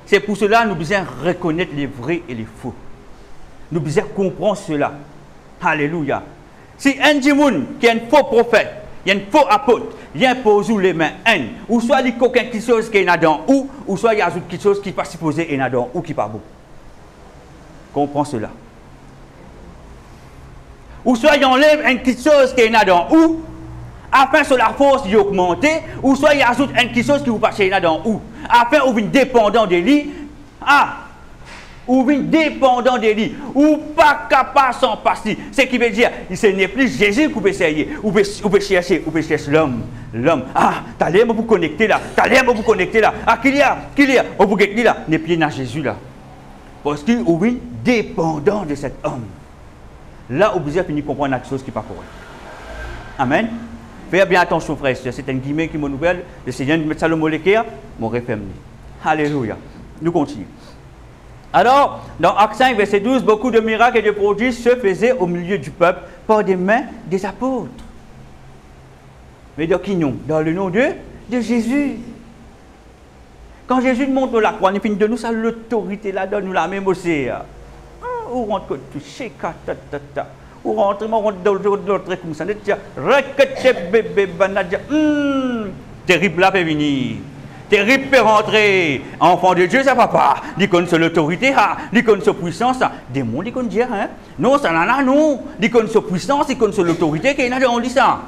C'est pour cela que nous devons reconnaître les vrais et les faux. Nous devons comprendre cela. Alléluia. Si un dimoun qui est un faux prophète, il y a un faux apôtre, il impose les mains, ou soit il y a quelque chose qui est dans ou soit il y a quelque chose qui n'est pas supposé être dans ou qui n'est pas bon. Comprends cela. Ou soit il enlève quelque chose qui est dans afin que la force d'augmenter, ou soit il ajoute quelque chose qui vous passe dans afin que vous êtes dépendant de lui. Ah, ou bien dépendant de lui, ou pas capable sans passer. Ce qui veut dire, ce n'est plus Jésus qui peut essayer, ou peut chercher l'homme. L'homme, ah, t'as l'air pour connecter là, ah, qu'il y a, on peut connecter là, n'est plus dans Jésus là. Parce qu'il est dépendant de cet homme. Là, vous avez fini de comprendre la chose qui n'est pas correcte. Amen. Faites bien attention, frère. C'est un guillemet qui me nouvelle. Le Seigneur me met ça le mot l'équerre, mon référé. Alléluia. Nous continuons. Alors, dans Actes 5, verset 12, beaucoup de miracles et de prodiges se faisaient au milieu du peuple par des mains des apôtres. Mais dans qui non? Dans le nom de Jésus. Quand Jésus nous montre la croix, il finit de nous, ça l'autorité là, donne-nous la même aussi. Ou rentre touché, ou rentre dans l'autre comme ça, bébé, terrible là peut venir. Terrible peut rentrer. Enfant de Dieu, ça va pas. Il connaît l'autorité, il connaît sa puissance. Démon, il connaît dire, hein? Non, ça n'en non. Il connaît sa puissance, il connaît l'autorité, qu'il y a on dit ça.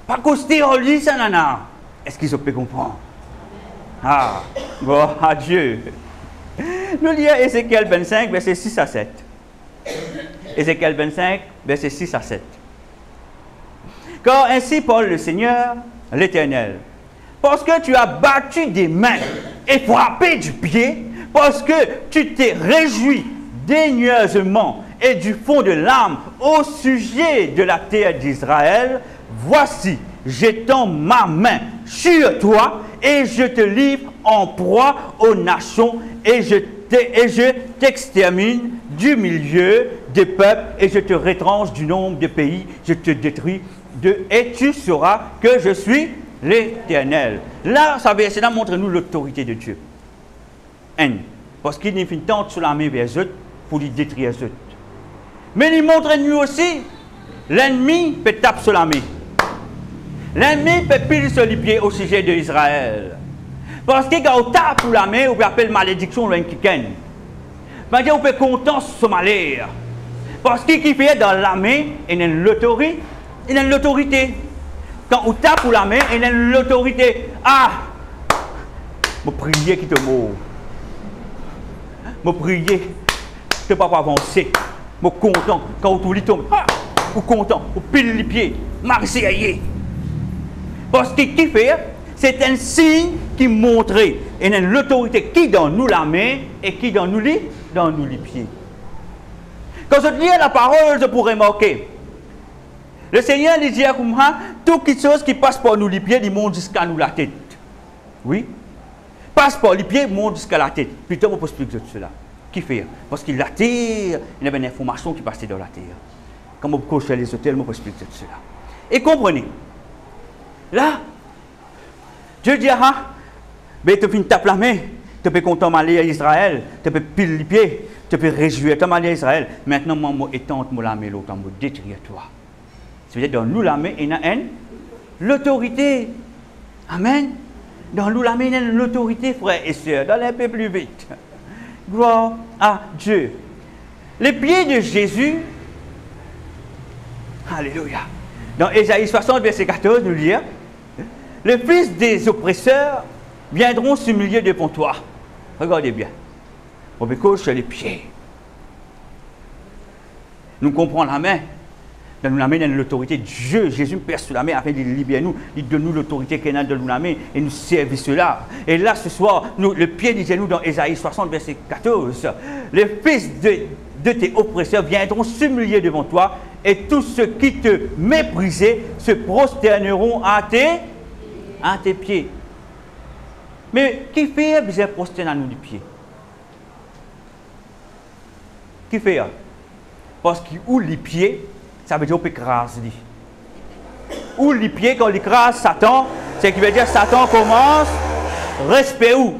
Pas costé, on dit ça, nana. Est-ce qu'ils peuvent comprendre? Ah, bon, adieu. Nous lisons Ézéchiel 25, verset 6 à 7. Ézéchiel 25, verset 6 à 7. Car ainsi parle le Seigneur, l'Éternel. Parce que tu as battu des mains et frappé du pied, parce que tu t'es réjoui daigneusement et du fond de l'âme au sujet de la terre d'Israël, voici, j'étends ma main sur toi et je te livre en proie aux nations et je t'extermine du milieu des peuples et je te retranche du nombre de pays, je te détruis et tu sauras que je suis l'Éternel. Là, ça montre-nous l'autorité de Dieu. Parce qu'il n'y a pas de sur la main vers eux pour les détruire eux. Mais il montre-nous aussi l'ennemi peut taper sur la main. L'ennemi peut piler sur les pieds au sujet d'Israël. Parce que quand on tape sur la main, on peut appeler malédiction le kiken. Parce qu'on peut content sur malheur. Parce qu'il fait dans la main, il y a l'autorité. Il y a l'autorité. Quand on tape sur la main, il y a l'autorité. Ah! Je prie qui te mord. Je prie que tu ne peux pas avancer. Je suis content. Quand on tombe, je suis content. On pile les pieds. Marseillais. Parce que qui fait, c'est un signe qui montre et l'autorité qui donne nous la main et qui donne nous les pieds. Quand je lis la parole, je pourrais marquer. Le Seigneur dit à Koumha, toute chose qui passe par nous les pieds, il monte jusqu'à nous la tête. Oui? Passe par les pieds, monte jusqu'à la tête. Plutôt, on peut expliquer cela. Qui fait? Parce que la terre, il y avait une information qui passait dans la terre. Quand on coche les hôtels, on peut expliquer cela. Et comprenez. Là, Dieu dit, mais tu taper la main, tu peux content aller à Israël, tu peux piler les pieds, tu peux réjouir, tu peux aller à Israël. Maintenant, moi, étends la main, l'autre, moi, détruire toi. C'est-à-dire, dans nous, la main, il y a l'autorité. Amen. Dans nous, la main, il y a l'autorité, frères et sœurs. D'aller un peu plus vite. Gloire à Dieu. Les pieds de Jésus, alléluia. Dans Ésaïe 60, verset 14, nous lisons, les fils des oppresseurs viendront s'humilier devant toi. Regardez bien. On peut cocher les pieds. Nous comprenons la main. Dans nous la main, dans l'autorité de Dieu. Jésus pèse sur la main afin de libérer nous. Il donne nous l'autorité qu'il a dans nous la main et nous servir cela. Et là, ce soir, le pied de nous dans Ésaïe 60, verset 14. Les fils de tes oppresseurs viendront s'humilier devant toi et tous ceux qui te méprisaient se prosterneront à tes pieds. Mais qui fait bien prosterner à nous les pieds? Qui fait? Parce qu'il ou les pieds, ça veut dire qu'on peut écraser. Ou les pieds, quand on écrase Satan, c'est qui veut dire Satan commence, respect où?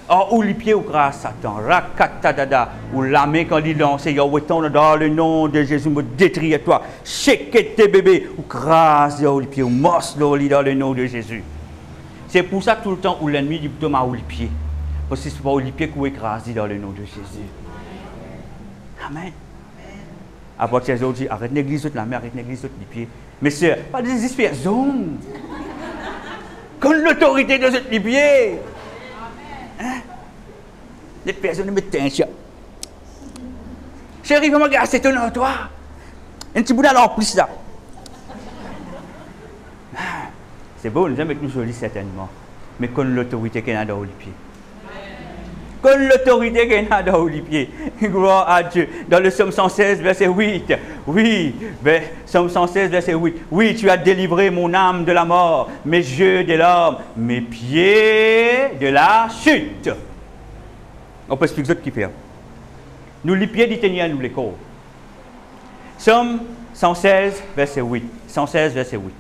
Or, ou les pieds ou grâce Satan, rakatadada, ou la main quand il lance, il y a dans le nom de Jésus, me détruire toi, chèque tes bébés, ou grâce dans les pieds, ou morce dans le nom de Jésus. C'est pour ça tout le temps où l'ennemi dit Thomas ou les pieds. Parce que c'est pas les pieds qu'on écrase dans le nom de Jésus. Amen. Après, ces autres disent arrête l'église, la mère, arrête l'église, les pieds. Mais c'est pas des désespérations. Comme l'autorité de ce pied. Hein? Les personnes me tiennent. Chérie, comment regarder, c'est étonnant, toi? Un petit bout d'alors plus là. C'est beau, nous aimons nous jolis certainement. Mais qu'on l'autorité qu'il y a dans les pieds. Qu'on l'autorité qu'il y a dans les pieds. Gloire à Dieu. Dans le psaume 116, verset 8. Oui, psaume 116, verset 8. Oui, tu as délivré mon âme de la mort, mes yeux de l'homme, mes pieds de la chute. On peut expliquer ce qui fait. Nous, les pieds d'Iténia, nous les corps. Psaume 116, verset 8. 116, verset 8.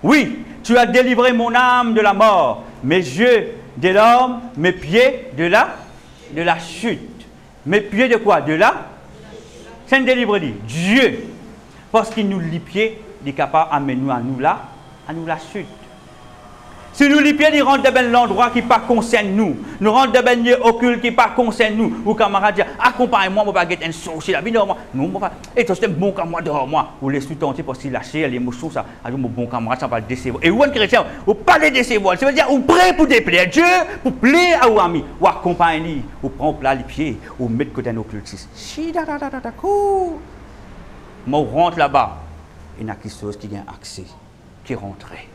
Oui, tu as délivré mon âme de la mort, mes yeux de l'homme, mes pieds de la chute. Mes pieds de quoi? De la? C'est un délivre dit. Dieu. Parce qu'il nous lit pieds, il est capable d'amener nous à nous la chute. Si nous les pieds, ils rentrent dans l'endroit qui ne concerne nous. Nous rentrons dans un lieu occulte qui ne concerne nous. Ou camarades disent, accompagne-moi, je vais faire un sorcier. La vie de moi. Non, et toi, c'est un bon camarade dehors moi. Ou les sous-tenter parce qu'il lâche l'émotion, ça. Alors, mon bon camarade, ça va le décevoir. Et où un chrétien, ou pas le décevoir. Ça veut dire, ou prêt pour déplaire Dieu, pour plaire à vos amis. Ou accompagner, ou prendre plat les pieds, ou mettre côté un occultiste. Moi, on rentre là-bas. Il y a quelque chose qui a accès, qui est rentré.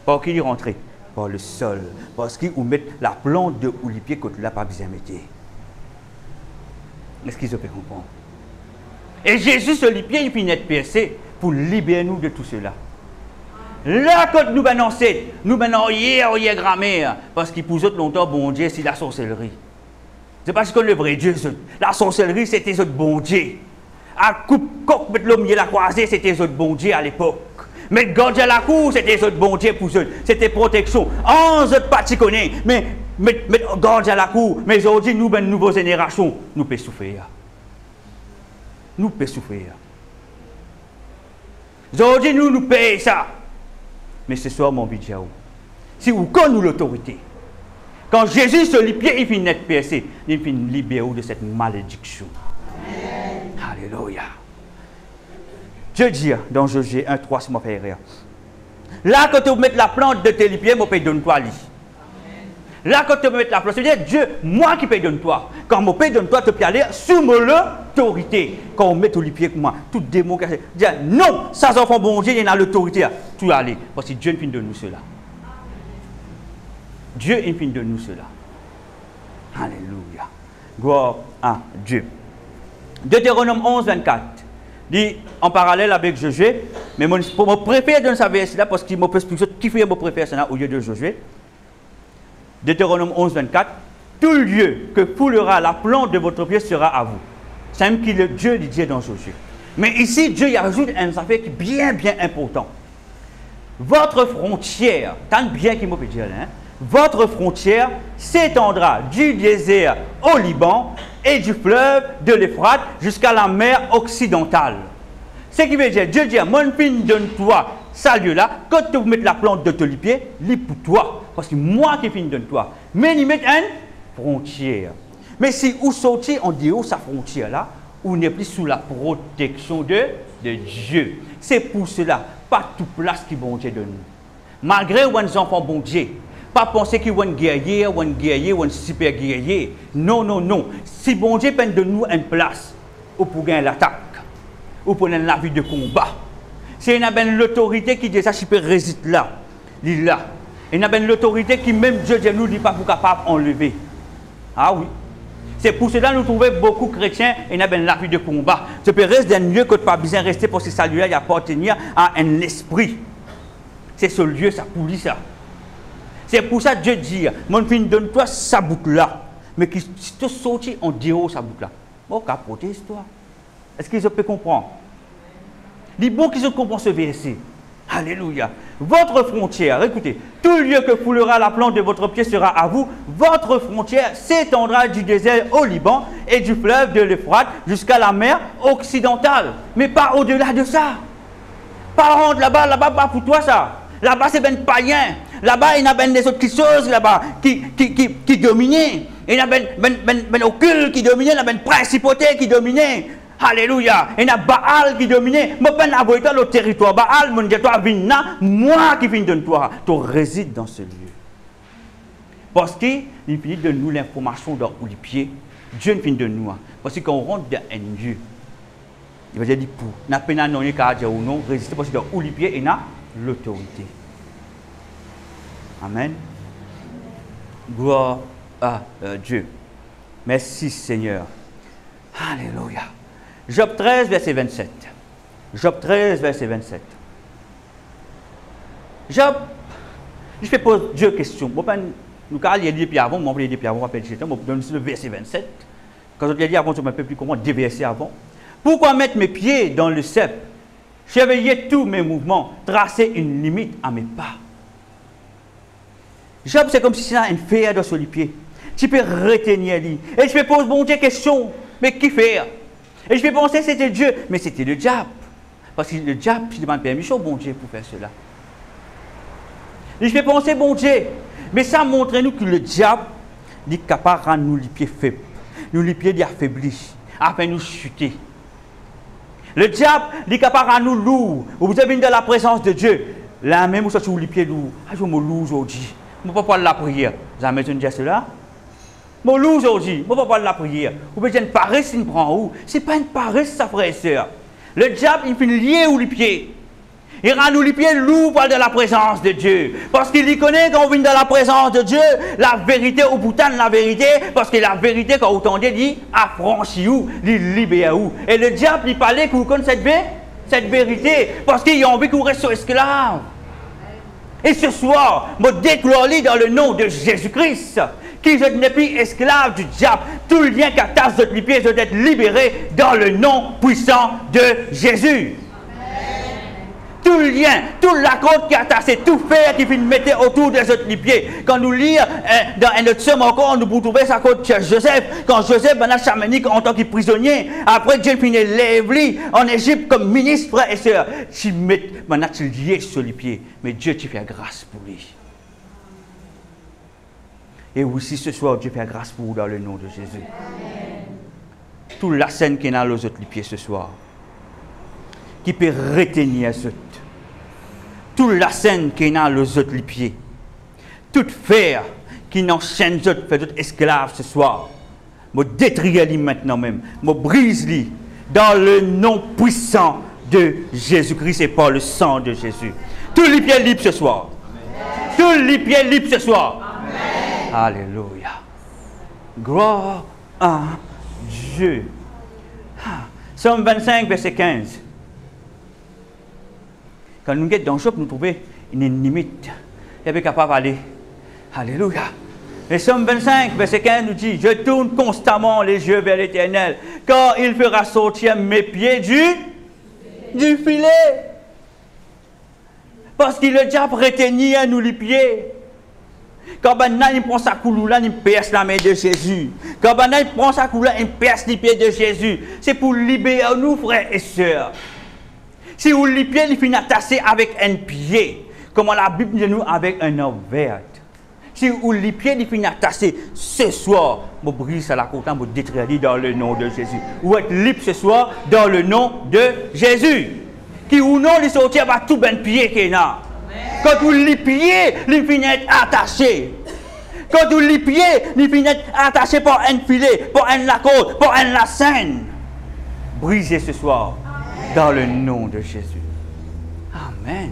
Par qui il est rentré? Par le sol. Parce qu'il met la plante de ou les pieds que tu n'as pas besoin de mettre. Est-ce qu'ils ont pu comprendre? Et Jésus, sur les pieds, il finit d'être percé pour libérer nous de tout cela. Là, quand nous annoncons, nous maintenant hier grammaire, parce qu'il pour eux longtemps, bon Dieu, c'est la sorcellerie. C'est parce que le vrai Dieu, la sorcellerie, c'était notre bon Dieu. À coupe coq, mettre l'homme la croisée, c'était notre bon Dieu à l'époque. Mais garder à la cour, c'était notre bon Dieu pour eux. C'était protection. En autres pas tu connais. Mais garder à la cour. Mais aujourd'hui, nous, une nouvelle génération, nous pouvons souffrir. Nous pouvons souffrir. Aujourd'hui, nous payons ça. Mais ce soir, mon budget, si vous connaissez l'autorité, quand Jésus se lit pied, il finit d'être percé. Il finit libérer de cette malédiction. Amen. Alléluia. Dieu dit dans Josué 1, 3, si je fais rire. Là, quand tu mets la plante de tes pieds, je peux donner toi. Là, quand tu mets la plante, c'est-à-dire Dieu, moi qui peux donner toi. Quand je peux donner toi, tu peux aller sous mon autorité. Quand on met tous les pieds comme moi, tout démon qui dit non, ça s'en fait bon Dieu, il y a l'autorité. Tu vas aller. Parce que Dieu ne finit de nous cela. Dieu ne finit de nous cela. Alléluia. Gloire à Dieu. Deutéronome 11, 24. Dit en parallèle avec Josué, mais je préfère donner ça verset-là parce qu'il m'a expliqué qui fait mon préfère ça au lieu de Josué. Deutéronome 11, 24. Tout lieu que foulera la plante de votre pied sera à vous. C'est même qui le Dieu dit dans Josué. Mais ici, Dieu y ajoute un affaire qui est bien important. Votre frontière, tant bien qu'il m'a dit, hein, votre frontière s'étendra du désert au Liban et du fleuve de l'Euphrate jusqu'à la mer occidentale. Ce qui veut dire, Dieu dit, mon fils donne-toi ça lieu-là, quand tu mets la plante de tes pieds, lis pour toi, parce que moi qui finis donne-toi. Mais il met une frontière. Mais si vous sortez en dehors de sa frontière-là, vous n'êtes plus sous la protection de Dieu. C'est pour cela, pas toute place qui bon Dieu donne. Malgré les enfants bon Dieu, pas penser qu'il y a un guerrier, ou un super guerrier. Non, non, non. Si bon Dieu peine de nous une place, ou pour gagner l'attaque, ou pour gagner la vie de combat. C'est une l'autorité qui dit ça, je peux résister là. Il est là. Il y a l'autorité qui, même Dieu nous dit pas pour capable d'enlever. Ah oui. C'est pour cela que nous trouvons beaucoup de chrétiens et nous avons la vie de combat. Tu peux rester dans un lieu que tu n'as pas besoin de rester parce que ça lui a appartenu à un esprit. C'est ce lieu, ça pourrit ça. C'est pour ça que Dieu dit, mon fils, donne-toi sa boucle-là. Mais qui te sorti en dehors sa boucle-là. Bon, qu'à protège toi. Est-ce qu'ils peuvent comprendre? Les bons qui comprennent ce verset. Alléluia. Votre frontière, écoutez, tout lieu que foulera la plante de votre pied sera à vous. Votre frontière s'étendra du désert au Liban et du fleuve de l'Euphrate jusqu'à la mer occidentale. Mais pas au-delà de ça. Pas rendre là-bas, pas pour toi ça. Là-bas, c'est ben païen. Là-bas, il y a ben des autres choses là-bas qui dominaient. Il y a ben occulte qui dominait, il y a ben principauté qui dominait. Alléluia. Il y a Baal qui dominait. Je ne peux pas le territoire. Baal, je dis toi, moi qui viens de toi. Tu résides dans ce lieu. Parce qu'il finit de nous l'information dans les pieds. Dieu ne finit de nous. Parce que quand on rentre dans un Dieu, il va dire pour. N'a pas non ou non résister parce que dans les pieds, il y a l'autorité. Amen. Gloire à Dieu. Merci Seigneur. Alléluia. Job 13, verset 27. Job 13, verset 27. Job, je fais poser Dieu question. Nous avons dit depuis avant, on va dit depuis avant, on va donner le verset 27. Quand on a dit avant, je ne sais plus comment déverser avant. Pourquoi mettre mes pieds dans le cep, surveiller tous mes mouvements, tracer une limite à mes pas? Job, c'est comme si c'était une fer dans sur les pieds. Tu peux retenir lui. Et je peux poser bon Dieu question, mais qui fait? Et je peux penser que c'était Dieu, mais c'était le diable. Parce que le diable, il demande permission bon Dieu pour faire cela. Et je peux penser bon Dieu, mais ça montre nous que le diable est capable de rendre nous les pieds faibles, nous les pieds affaiblis, afin de nous chuter. Le diable est capable de rendre nous lourds. Vous avez dans la présence de Dieu. Là même, vous sortez les pieds lourds. Ah, je me lourd aujourd'hui. Je ne peux pas parler de la prière. Vous avez entendu dire cela? Je me lourd aujourd'hui. Je ne peux pas parler de la prière. Vous pouvez dire une paresse, il prend où? Ce n'est pas une paresse, ça, frère et soeur. Le diable, il finit lié ou les pieds. Il rend nous les pieds lourds par de la présence de Dieu. Parce qu'il y connaît quand on vient dans la présence de Dieu, la vérité au bout de la vérité. Parce que la vérité, quand vous entendez, dit affranchit ou, dit libère ou. Et le diable, il parlait que vous connaissez cette vérité. Parce qu'il a envie que vous restiez esclaves. Et ce soir, je déclare dans le nom de Jésus-Christ, qui je n'ai plus esclave du diable. Tout le lien qui attache votre pied, je dois être libéré dans le nom puissant de Jésus. Tout le lien, toute la côte qui est attachée, tout fer qui finit de mettre autour des autres pieds. Quand nous lisons dans un autre somme encore, nous pouvons trouver sa côte chez Joseph. Quand Joseph va chamanique en tant que prisonnier, après Dieu finit l'évli en Égypte comme ministre, frère et soeur. Tu mets maintenant tu lié sur les pieds, mais Dieu tu fait grâce pour lui. Et aussi ce soir, Dieu fait grâce pour vous dans le nom de Jésus. Toute la scène qui est dans les autres pieds ce soir, qui peut retenir ce toute la scène qui est dans les autres pieds, toute fer qui n'enchaîne les autres, fait d'autres esclaves ce soir, me détruire maintenant même, me brise lui dans le nom puissant de Jésus-Christ et par le sang de Jésus. Tous les pieds libres ce soir. Tous les pieds libres ce soir. Amen. Alléluia. Gloire à Dieu. Psaume 25, verset 15. Quand nous sommes dans le shop, nous trouvons une limite. Il est capable d'aller. Alléluia. Et Psaume 25, verset 15 nous dit, je tourne constamment les yeux vers l'Éternel, car il fera sortir mes pieds du filet. Parce qu'il a déjà retenu à nous les pieds. Quand il prend sa couloula, il perce la main de Jésus. Quand il prend sa couloula, il perce les pieds de Jésus. C'est pour libérer nous, frères et sœurs. Si vous les pieds, il finit attaché avec un pied, comme la Bible dit nous, avec un homme vert. Si vous les pieds, il finit attaché ce soir, vous brise à la côte, vous détruire dans le nom de Jésus. Vous êtes libre ce soir dans le nom de Jésus. Qui ou non, il sortit à tout ben pied qu'il y a. Quand vous les pieds, il finit attaché. Quand vous les pieds, il finit attaché par un filet, par un lacot, par un lacène. Brisez ce soir. Dans le nom de Jésus. Amen.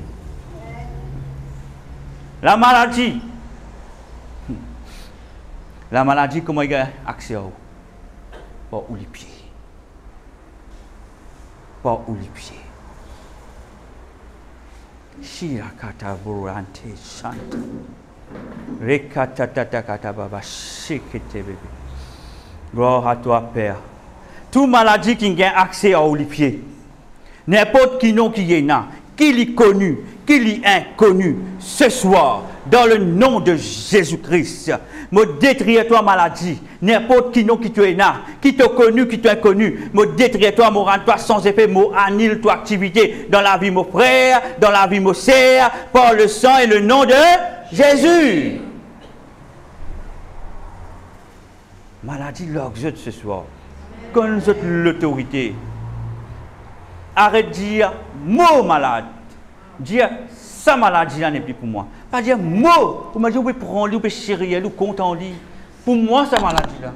La maladie. La maladie, comment il y a accès à vous? Par où les pieds. Par où les pieds. Shira kata burante chante. Rekata tata kata baba shikete bébé. Gloire à toi, Père. Toute maladie qui a accès à vous les pieds. N'importe qui non qui est là, qui l'est connu, qui l'est inconnu, ce soir, dans le nom de Jésus-Christ, me détruire toi maladie, n'importe qui non qui tu es là, qui t'a connu, qui t'a inconnu, me détruire toi, me rendre toi sans effet, me annule toi activité dans la vie mon frère, dans la vie mon sœur, par le sang et le nom de Jésus. Maladie l'exode ce soir, quand nous autres l'autorité. Arrête de dire mot malade. Dire sa maladie-là n'est plus pour moi. Pas dire mot, vous m'avez dit, vous pouvez prendre, vous pouvez chérir, vous pouvez content. Pour moi, sa maladie-là.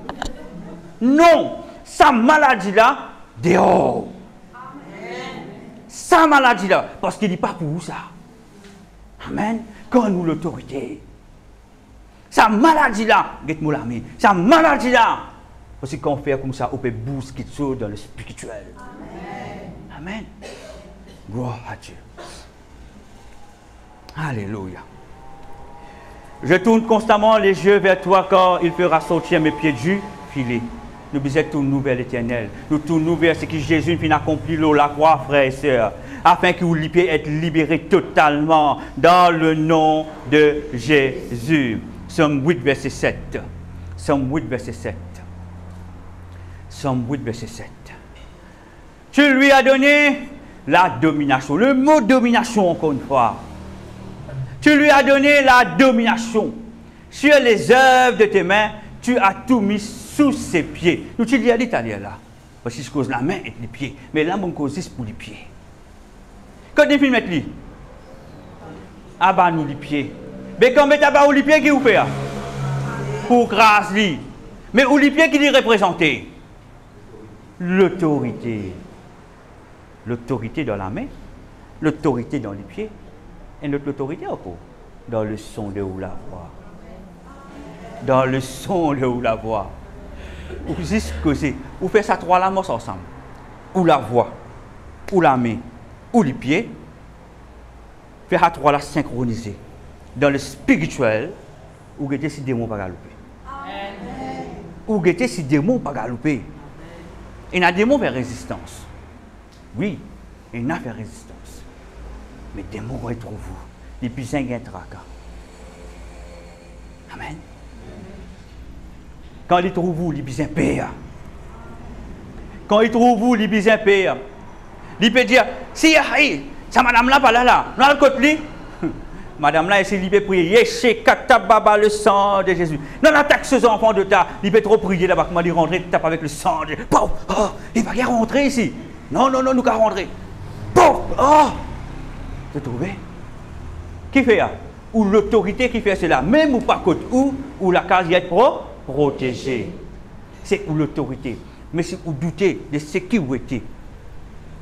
Non, sa maladie-là, dehors. Sa maladie-là, parce qu'il n'est pas pour vous ça. Amen. Quand nous l'autorité. Sa maladie-là, dites-moi la main. Sa maladie-là, parce que quand on fait comme ça, on peut bousculer dans le spirituel. Amen. Amen. Gloire à Dieu. Alléluia. Je tourne constamment les yeux vers toi quand il fera sortir mes pieds du filet. Nous disons tout nouvel éternel. Nous tournons vers ce que Jésus finit accompli la croix, frères et sœurs, afin que vous puissiez être libérés totalement dans le nom de Jésus. Somme 8, verset 7. Somme 8, verset 7. Somme 8, verset 7. Tu lui as donné la domination. Le mot domination, encore une fois. Tu lui as donné la domination sur les œuvres de tes mains. Tu as tout mis sous ses pieds. Nous tu dis à l'italien là. Parce que je cause la main et les pieds. Mais là, mon cause c'est pour les pieds. Quand tu filmes les ah bah nous les pieds. Mais quand tu as les pieds, qui vous fait? Pour grâce li. Mais où les pieds qui les représenter? L'autorité. L'autorité dans la main. L'autorité dans les pieds. Et notre autorité encore. Dans le son de ou la voix. Dans le son de ou la voix. Ou juste causer. Ou faire ça trois la mort ensemble. Ou la voix. Ou la main. Ou les pieds. Faire à trois la synchroniser. Dans le spirituel. Ou guetter si démon pas galoper. Ou guetter si démon pas galoper. Il y a des démons faire résistance. Oui, il y a fait résistance. Mais des démons retrouvent vous. Les plus un tracas. Amen. Quand ils trouvent vous, les plus père. Quand ils trouvent vous, les plus père. Ils peuvent dire, si ça madame là, pas là, dans le côté, madame là, il peut prier, chez Katababa le sang de Jésus. Non, attaque ces enfants de ta, il peut trop prier là-bas, comment il rentrer, tape avec le sang de Jésus. Oh, il va pas rentrer ici. Non, nous allons rentrer. Oh, tu trouves? Qui fait ça? Ou l'autorité qui fait cela, même ou pas côté ou la case est protégée. C'est ou l'autorité. Mais si vous doutez de ce qui vous était,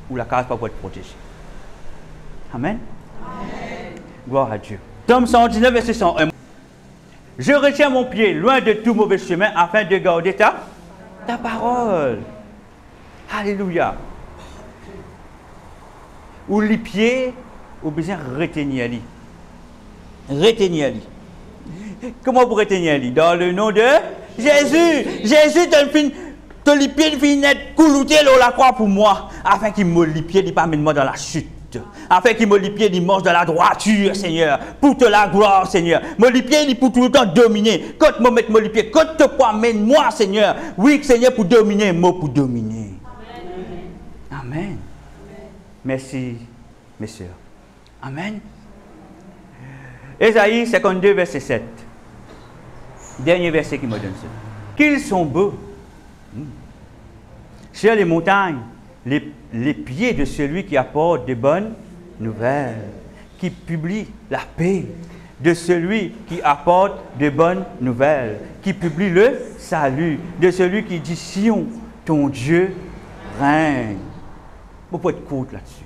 ou la case pas pour être protégée. Amen. Amen. Gloire à Dieu. Psaume 119, verset 101. Je retiens mon pied loin de tout mauvais chemin afin de garder ta parole. Alléluia. Ou les pieds, ou besoin retenir lui. Retenir lui. Comment vous retenir lui? Dans le nom de Jésus. Jésus te les pieds finissent coulouter la croix pour moi, afin qu'il me les pieds, il pas moi dans la chute. Afin qu'il me les pieds, il mange dans la droiture, Seigneur. Pour te la gloire, Seigneur. Me les pieds, il pour tout le temps dominer. Quand je me mets me les pieds, quand te quoi mène-moi, Seigneur. Oui, Seigneur, pour dominer, moi pour dominer. Amen. Amen. Merci, mes sœurs. Amen. Ésaïe 52, verset 7. Dernier verset qui me donne ça. Qu'ils sont beaux. Sur les montagnes, les pieds de celui qui apporte de bonnes nouvelles, qui publie la paix, de celui qui apporte de bonnes nouvelles, qui publie le salut, de celui qui dit Sion, ton Dieu règne. Vous pouvez être courte là-dessus.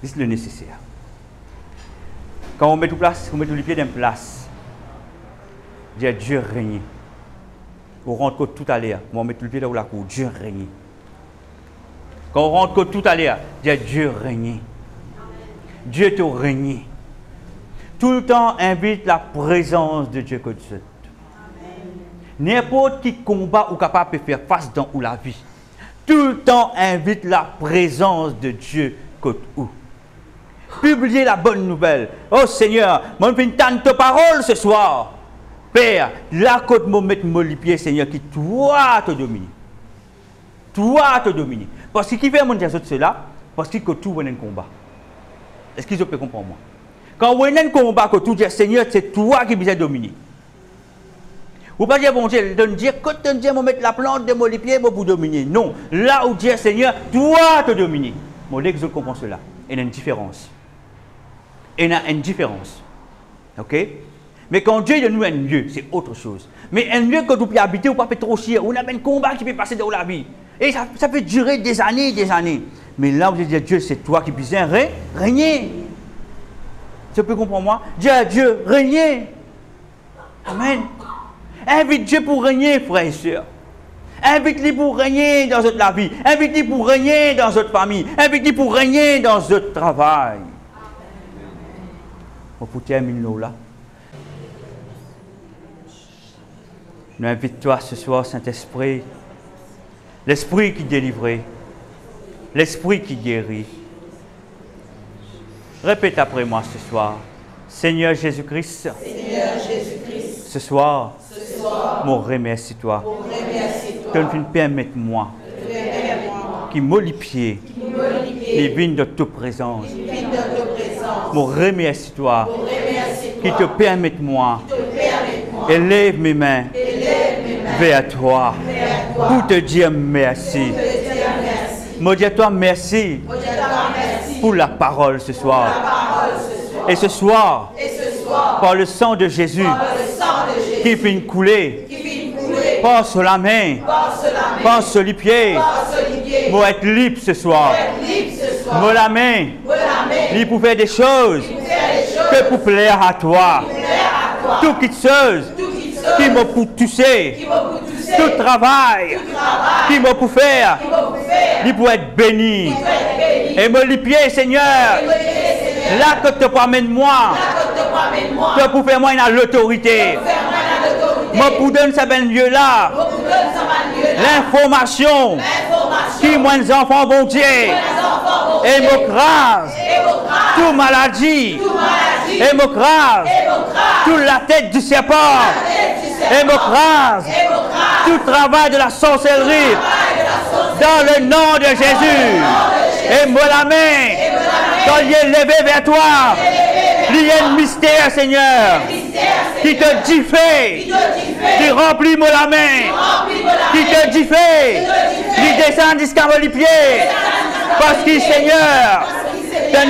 C'est le nécessaire. Quand on met tout place, on met tous les pieds dans place. Dieu règne. On rentre tout à l'heure, on met tout le pied là où la cour, Dieu règne. Quand on rentre tout à l'heure, Dieu règne. Dieu te règne. Tout le temps invite la présence de Dieu que Dieu. N'importe qui combat ou capable de faire face dans ou la vie. Tout le temps invite la présence de Dieu que où. Publiez la bonne nouvelle. Oh Seigneur, moi je t'entends ta parole ce soir. Père, là côté moi mettre mon pied, Seigneur, qui toi te domine. Toi te domine. Parce que qui fait mon Dieu cela? Parce que tout est un combat. Est-ce qu'ils peuvent comprendre moi? Quand vous avez un combat, que tout dit Seigneur, c'est toi qui viens dominer. Vous ne pouvez pas dire, bon Dieu, de dire, quand tu dis, je mettre la plante de mon pied pour dominer. Non. Là où Dieu Seigneur, toi te dominer. Mon Dieu, je comprends cela. Il y a une différence. il y a une différence. OK? Mais quand Dieu donne nous un lieu, c'est autre chose. Mais un lieu que vous pouvez habiter, vous ne pouvez pas trop chier. On a un combat qui peut passer dans la vie. Et ça peut durer des années et des années. Mais là, vous dites, Dieu, c'est toi qui puisses régner. Tu peux comprendre moi? Dieu, régner. Amen. Invite Dieu pour régner, frères et sœurs. Invite-lui pour régner dans notre vie. Invite-lui pour régner dans notre famille. Invite-lui pour régner dans notre travail. On peut terminer là. Nous invite-toi ce soir, Saint-Esprit. L'Esprit qui délivre. L'Esprit qui guérit. Répète après moi ce soir. Seigneur Jésus-Christ. Seigneur Jésus-Christ. Ce soir, mon remercie-toi. Que tu permettes moi qui me lie pied, les vignes de ta présence. Mon remercie-toi qui te permette moi, élève mes mains vers toi pour te dire merci. Me dire toi merci pour la parole ce soir. Et ce soir, par le sang de Jésus qui finit couler, passe la main, passe les pieds, pour être libre ce soir. Me la main, libre pour faire des choses que pour plaire à toi. Tout qui chose qui me pour toucher, tout travail qui me pour faire, il pour être béni. Et me les pieds, Seigneur, là que tu amènes moi, que pour faire moi l'autorité. Moi pour donner ce ben lieu là, l'information qui moi les enfants vont dire, et me crase, toute maladie, et me crase, toute la tête du serpent, et me crase, tout travail de la sorcellerie, dans le nom de Jésus, et me la main, quand il est levé vers toi, il y a un mystère, Seigneur, qui te dit fait, qui remplit la main, qui te dit fait, qui descend jusqu'à les pieds, parce que Seigneur,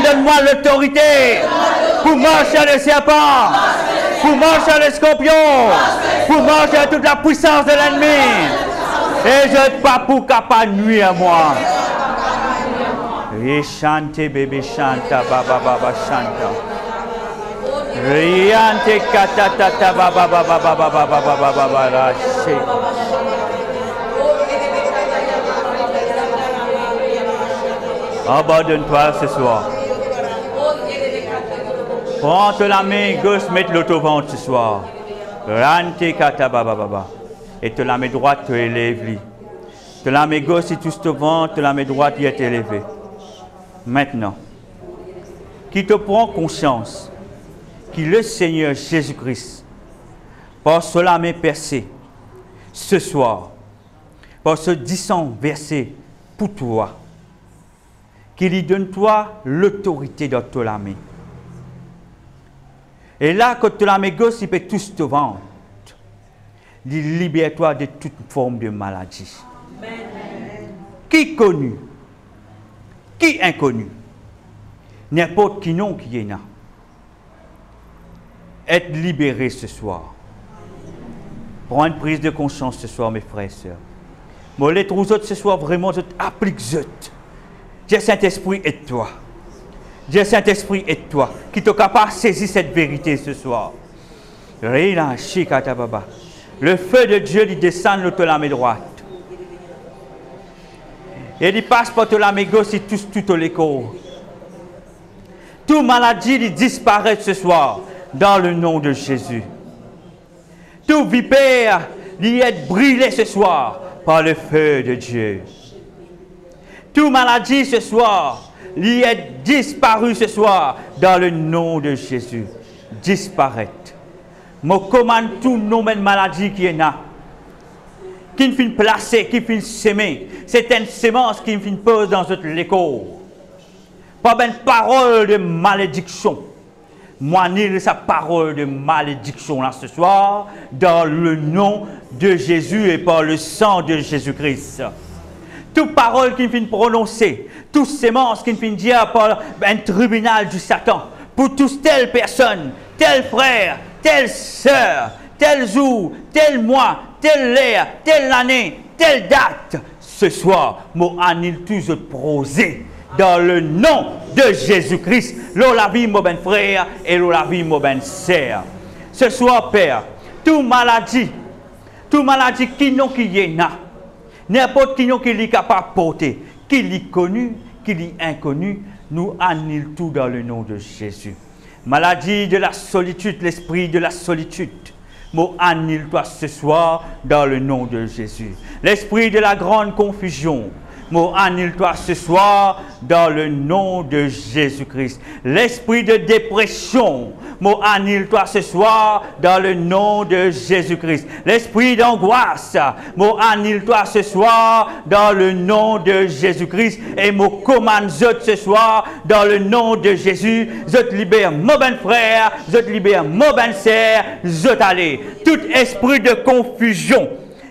donne-moi l'autorité pour marcher le serpent, pour marcher le scorpion, pour marcher toute la puissance de l'ennemi. Et je ne pas pour capable nuire à moi. Et chante bébé chante baba baba chante. Riante katata baba baba baba baba baba baba abandonne-toi ce soir. Prends la main gauche, mets l'auto-ventre ce soir. Rante kata baba baba. Et te la main droite te élève. Te la main gauche, si tu te ventre, te la main droite y est élevée. Maintenant, qui te prend conscience que le Seigneur Jésus-Christ, par cela main percée, ce soir, par ce 10 versé pour toi, qu'il lui donne toi l'autorité de te la main. Et là, quand tu la main gauche, il peut tous te vendre. Il libère-toi de toute forme de maladie. Amen. Qui connu, qui inconnu, n'importe qui non qui est là, être libéré ce soir. Prends une prise de conscience ce soir, mes frères et sœurs. Moi, les autres ce soir, vraiment, je t'applique zut. Dieu Saint-Esprit aide-toi. Dieu Saint-Esprit aide-toi. Qui te capable de saisir cette vérité ce soir. Le feu de Dieu il descend de la main droite. Et il passe par la main gauche et touche tout le corps. Toute maladie il disparaît ce soir dans le nom de Jésus. Tout vipère il est brûlé ce soir par le feu de Dieu. Toute maladie ce soir, il est disparu ce soir dans le nom de Jésus. Disparaître. Je commande tout nom de maladie qui est là. Qui ne finit placer, qui finit s'aimer. C'est une sémence qui finit poser dans notre écho. Pas une parole de malédiction. Moi, ni sa parole de malédiction là ce soir, dans le nom de Jésus et par le sang de Jésus-Christ. Toute parole qui finit prononcer, toute sémence qui finit dire par un tribunal du Satan, pour tous telle personne, tel frère, telle sœur, tel jour, tel mois, telle heure, telle année, telle date. Ce soir, moi annule tout ce projet dans le nom de Jésus-Christ. L'eau la vie, mon ben frère, et l'eau la vie, mon ben sœur. Ce soir, Père, toute maladie qui n'ont qui y en a, n'importe qui n'ont qui est capable de porter, qui est connu, qui est inconnu, nous annule tout dans le nom de Jésus. Maladie de la solitude, l'esprit de la solitude, moi annule-toi ce soir dans le nom de Jésus. L'esprit de la grande confusion, moi annule-toi ce soir dans le nom de Jésus-Christ. L'esprit de dépression, moi annule-toi ce soir dans le nom de Jésus-Christ. L'esprit d'angoisse, moi annule-toi ce soir dans le nom de Jésus-Christ. Et moi commande ce soir dans le nom de Jésus. Je te libère mon ben frère, je te libère mon ben sœur, je t'allais. Tout esprit de confusion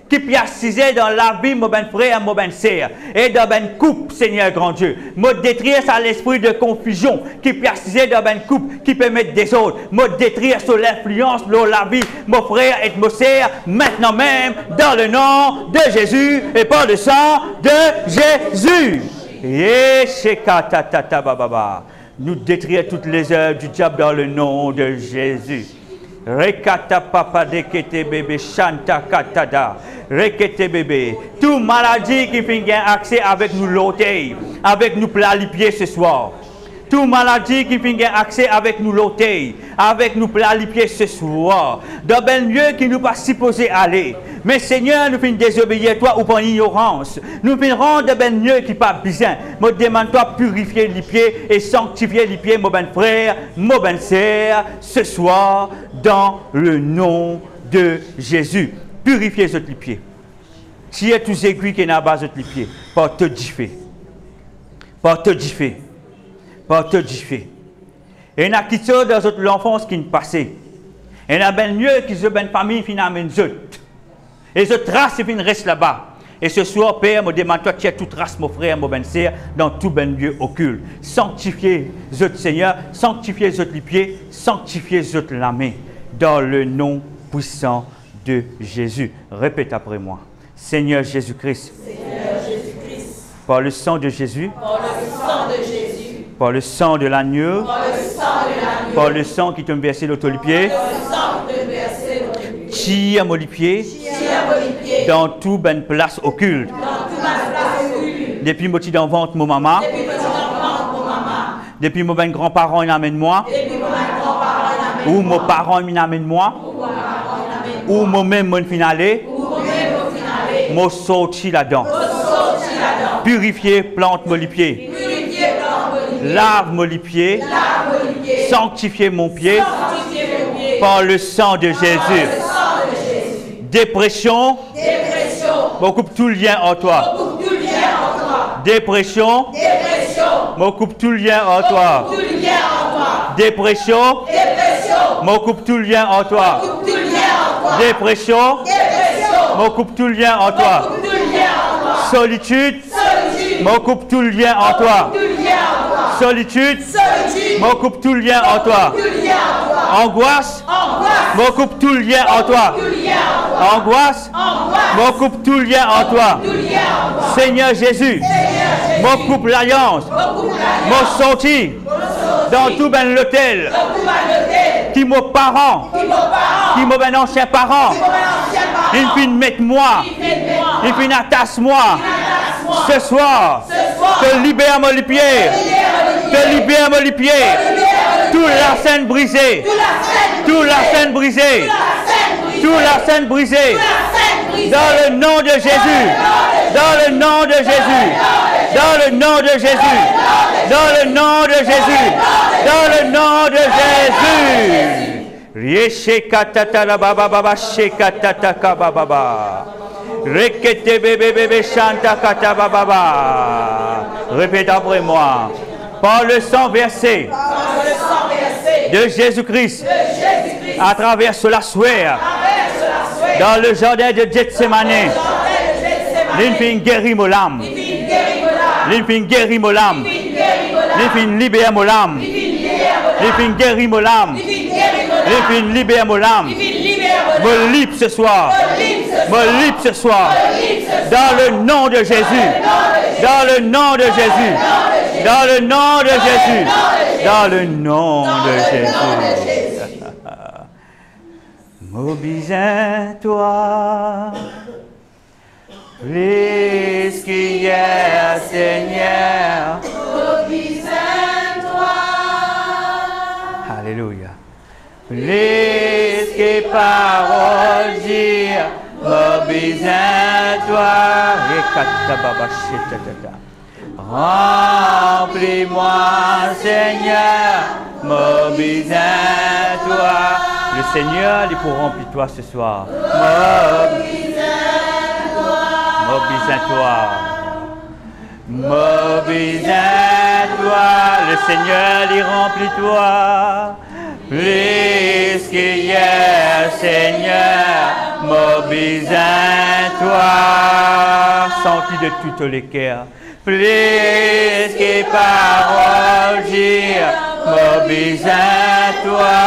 qui persistait dans la vie, mon ben frère, mon ben sœur, et dans ben couple, Seigneur grand Dieu. Me détruire sur l'esprit de confusion qui persistait dans ben couple, qui peut mettre des autres. Me détruire sur l'influence de la vie, mon frère et mon sœur, maintenant même, dans le nom de Jésus et par le sang de Jésus. Nous détruire toutes les œuvres du diable dans le nom de Jésus. Rekata papa dekete bébé chanta katada rekete bébé tout maladie qui fait accès avec nous l'hôtel avec nous plat les pieds ce soir tout maladie qui fait accès avec nous l'hôtel avec nous plat les pieds ce soir dans un lieu qui nous pas supposé aller mais Seigneur nous finissons désobéir toi ou par ignorance nous finissons rendre un lieu qui pas besoin me demande toi purifier les pieds et sanctifier les pieds mon ben frère mon ben sœur ce soir dans le nom de Jésus. Purifiez les pieds. Si il y a tous aiguilles qui sont à base de les pieds, par te differ. Par te differ. Par te differ. Et il y a qui sont dans l'enfance qui nous passait. Et il y a bien mieux qui sont une famille qui amène eux. Et ce trace qui reste là-bas. Et ce soir, Père, me demande toi qui as toute race, mon frère, mon ben sœur, dans tout ben lieu occulte. Sanctifiez les Seigneur, sanctifiez les pieds, sanctifiez la main. Dans le nom puissant de Jésus. Répète après moi. Seigneur Jésus-Christ. Seigneur Jésus-Christ. Par le sang de Jésus. Par le sang de Jésus. Par le sang de l'agneau. Par le sang de l'agneau. Par le sang qui te versé l'autre les pieds. Par le sang qui te versé l'autre les pieds. Tire mon pied. Dans tout ben place occulte. Dans toute place occulte. Depuis mon petit enfant, mon maman. Depuis mon petit enfant, mon maman. Depuis mon ben grand-parent, il amène moi. Depuis mon grand-parent, ou mon parent m'amène moi, ou moi-même mon finale, moi sorti là-dedans. Purifier, plante mon pied. Lave mon pied. Sanctifier mon pied par le sang de Jésus. Dépression, me coupe tout lien en toi. Dépression, me coupe tout lien en toi. Dépression, me coupe tout lien en toi. Dépression, me coupe tout lien en toi. Solitude, me coupe tout lien en toi. Solitude, me coupe tout lien en toi. Angoisse, me coupe tout lien en toi. Angoisse, me coupe tout lien en toi. Seigneur Jésus, me coupe l'alliance, me sorti dans tout ben l'hôtel, qui mon parent, qui mon ben ancien parent, il finit mettre moi, il finit attache moi. Ce soir, te libère mon pied, te libère mon pied, toute la scène brisée, toute la scène brisée, toute la scène brisée, dans le nom de Jésus, dans le nom de Jésus, dans le nom de Jésus, dans le nom de Jésus, dans le nom de Jésus. Rieshekatata la baba baba shekatata kababa. Rekete bébé bébé chanta kata baba. Répète après moi. Par le sang versé de Jésus-Christ à travers la sueur dans le jardin de Gethsemane. L'infin guérit mon âme. L'infin guérit mon âme. L'infin libère mon âme. Les fins guérir mon âme. Les fins libérer mon âme. Me libre ce soir. Me libre ce soir. Dans le nom de Jésus. Dans le nom de Jésus. Dans le nom de Jésus. Dans le nom de Jésus. Mobilise-toi. Plus qu'hier, Seigneur. Mobilise-toi. Alléluia. Plus que paroles dire, mobilise-toi. Remplis-moi, Seigneur. Mobilise-toi. Le Seigneur, il pour remplir toi ce soir. Mobilise-toi. Mobilise-toi. Le Seigneur, il remplit toi. Plus qu'hier, Seigneur. Mobilise-toi. Senti de toutes les cœurs. Plus que paroles dire. Mobilise-toi.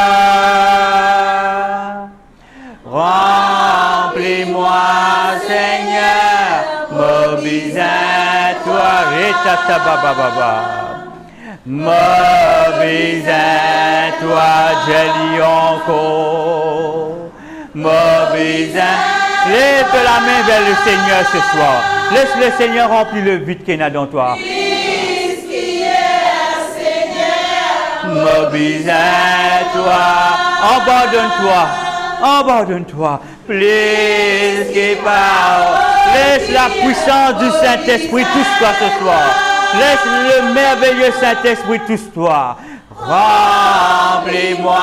Remplis-moi, Seigneur, mobilise-toi, mobilise-toi, j'ai dit encore, mobilise-toi. Lève la main vers le Seigneur ce soir. Laisse le Seigneur remplir le vide qu'il y a dans toi. Mobilise-toi, abandonne-toi. Abandonne-toi, plus que par. Laisse la puissance du Saint-Esprit touche-toi ce soir. Laisse le merveilleux Saint-Esprit touche-toi. Remplis-moi,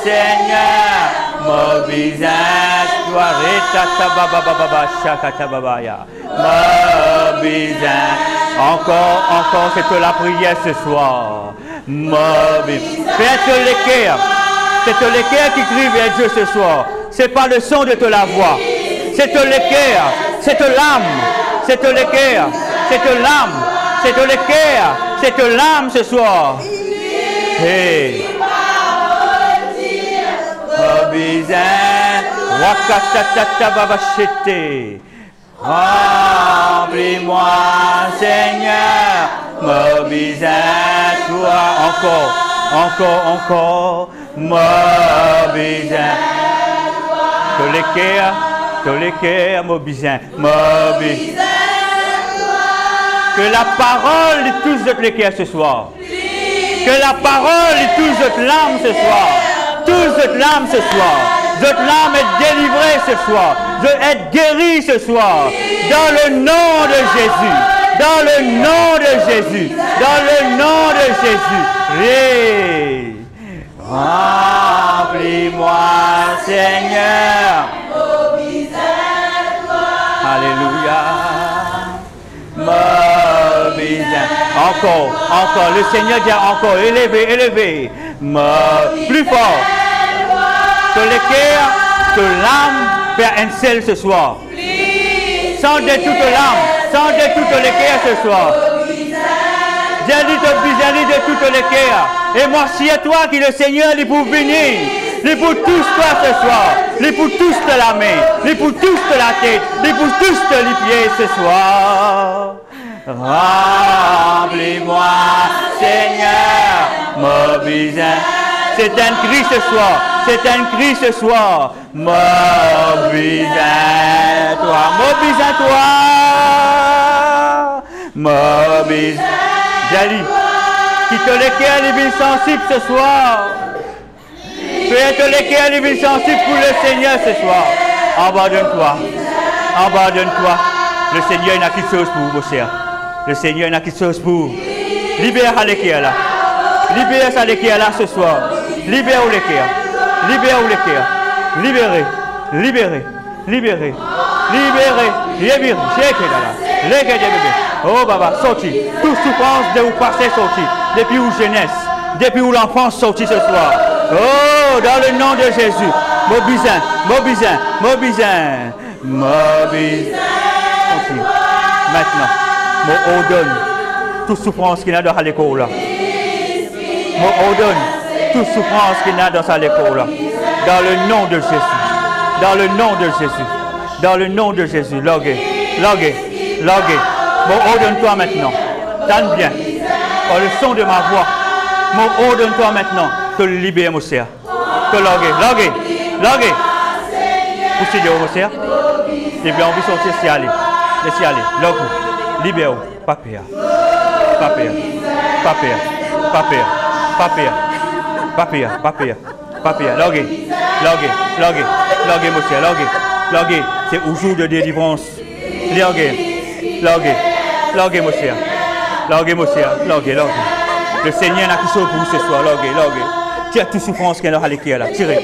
Seigneur. Mobilise-toi. Mobilise. Encore, c'est la prière ce soir. Mobilise. Fais les cœurs. C'est le cœur qui crie vers Dieu ce soir. Ce n'est pas le son de la voix. C'est le cœur. C'est l'âme. C'est le cœur. C'est l'âme. C'est le cœur. C'est l'âme ce soir. Hey. Remplis-moi, Seigneur. Mobilise-toi. Encore. Mobilise. Tous les cœurs, mobilise. Que la parole touche toutes les cœurs ce soir. Que la parole touche toute l'âme ce soir. Touche toute l'âme ce soir. Toute l'âme est délivrée ce soir. Je être guéri ce soir. Dans le nom de Jésus. Dans le nom de Jésus. Dans le nom de Jésus. Hey. Remplis-moi, Seigneur. Alléluia. Mobilise. Encore. Le Seigneur dit encore. Élevé. Plus fort. Que le cœur, que l'âme fait un seul ce soir. Sans de toute l'âme. Sans de toutes les cœurs ce soir. J'ai dit de toutes les cœurs. Et merci à toi qui le Seigneur est pour venir. Il pour tous toi ce soir. Il pour tous la main. Il pour tous la tête. Il pour tous les pieds ce soir. Remplis-moi, Seigneur. Mobilise. C'est un cri ce soir. C'est un cri ce soir. Mobilise-toi. Mobilise. Jali. Quitte les cœurs les villes sensibles ce soir. Fais les cœurs les villes sensibles pour le Seigneur ce soir. Abandonne-toi. Le Seigneur n'a qu'une chose pour vous, cher. Le Seigneur n'a qu'une chose pour. Libère les cœurs là. Libère ça les cœurs là ce soir. Libère les cœurs. Libérez. Oh, Baba, sorti. Toute souffrance de vous passer sorti. Depuis où jeunesse. Depuis où l'enfance sorti ce soir. Oh, dans le nom de Jésus. Mobilise. Maintenant, je ordonne toute souffrance qu'il y a dans l'école là. Je ordonne toute souffrance qu'il a dans sa épaule. Dans le nom de Jésus. Dans le nom de Jésus. Dans le nom de Jésus. Logué. Bon, ordonne-toi maintenant. Donne bien. Par le son de ma voix. Mon ordonne-toi maintenant. Que le libère, mon Seigneur. Que logué. Poussez de mon Seigneur. Et bien, on veut sortir, laissez aller. Logo. Libère. Papier. Logué, monsieur, logué. C'est au jour de délivrance. Logué, monsieur. Logué. Le Seigneur n'a quelque chose pour vous ce soir. Logué. Tire toute souffrance qu'il y a dans l'équipe là. Tirez.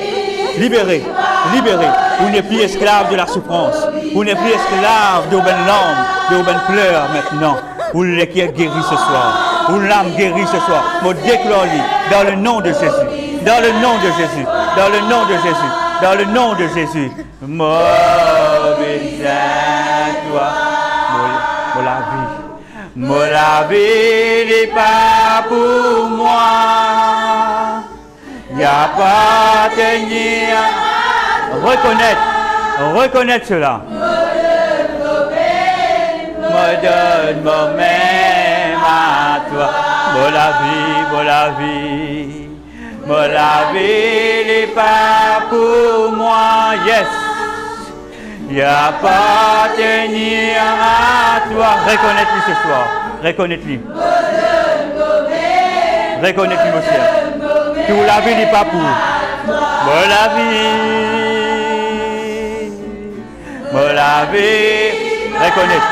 Libérez. Vous n'êtes plus esclave de la souffrance. Vous n'êtes plus esclave d'aubaine larmes, d'aubaine pleurs maintenant. Vous l'êtes guéri ce soir. Vous l'âme guérie ce soir. Vous déclarez dans le nom de Jésus. Dans le nom de Jésus. Moi, toi. La vie n'est pas pour moi. Il n'y a pas tenir. Reconnaître cela. Me donne moi-même à toi. La vie n'est pas pour moi. Yes. Il n'y a pas tenir à toi. Reconnais-lui ce soir. Reconnais-lui, mon cher. Que la vie n'est pas pour. La vie. Reconnaître.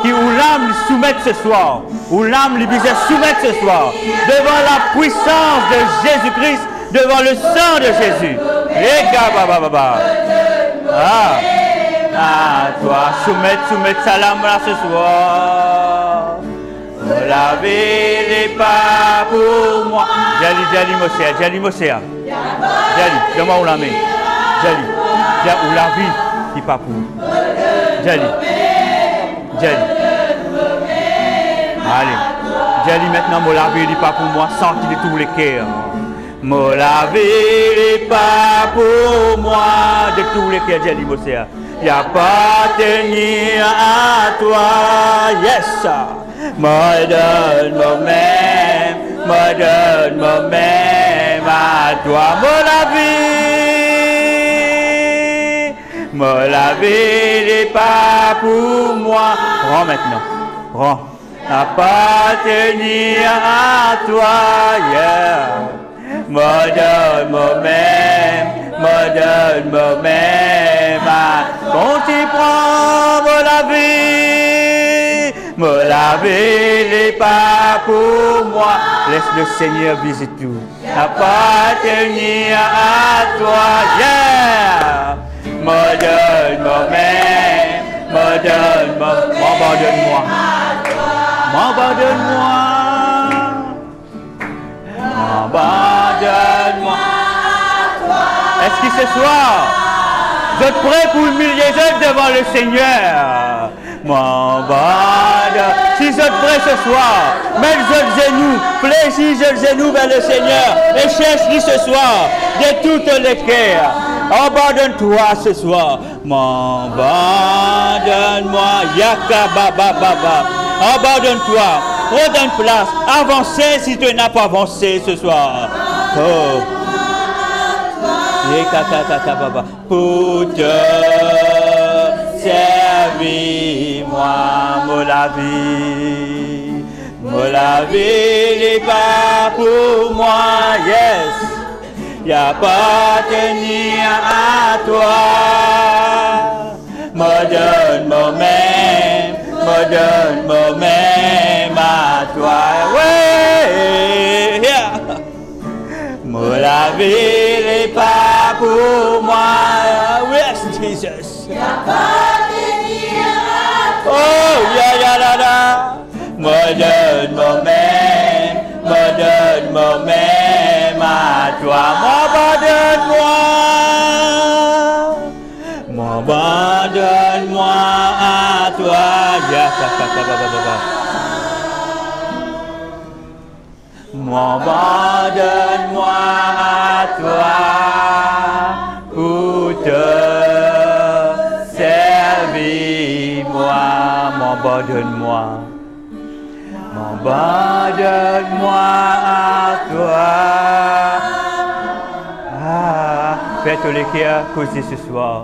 Qui ou l'âme soumettre ce soir. Ou l'âme lui disait soumettre ce soir. Devant la puissance de Jésus-Christ. Devant le sang de Jésus. Toi, soumettre sa lame là ce soir. La vie n'est pas pour moi. Jali, Mosea. Jali, donne-moi où la main. Jali, où la vie n'est pas pour. Jali. Allez. Jali, maintenant, la vie n'est pas pour moi. Senti de tous les cœurs. La vie n'est pas pour moi. De tous les cœurs, Jali, Mosea. Il n'y a pas tenir à toi, yes. Me donne moi-même à toi, la vie n'est pas pour moi. Prends maintenant, n'a pas tenir à toi, yeah. Me donne moi-même quand tu prends la vie n'est pas pour moi. Laisse le Seigneur visiter tout. Appartenir à toi, yeah. Me donne moi-même, m'abandonne-moi. Est-ce que ce soir, je te prie pour humilier devant le Seigneur? Si je te prie ce soir, mets le genou, fléchis le genou vers le Seigneur et cherche-lui ce soir de toutes les cœurs. Abandonne-toi ce soir. Abandonne-moi. Yakabababa. Abandonne-toi. Redonne place. Avancez si tu n'as pas avancé ce soir. Oh. Pour te servir, moi, la vie n'est pas pour moi, yes. Y a pas tenir à toi. Me donne moi-même à toi, ouais. Yeah. La vie n'est pas pour moi. Yes, Jesus. Oh, me donne moi-même à toi. M'abandonne-moi à toi. M'abandonne-moi à toi pour te servir. M'abandonne-moi. M'abandonne-moi à toi. Faites le cœur causer ce soir.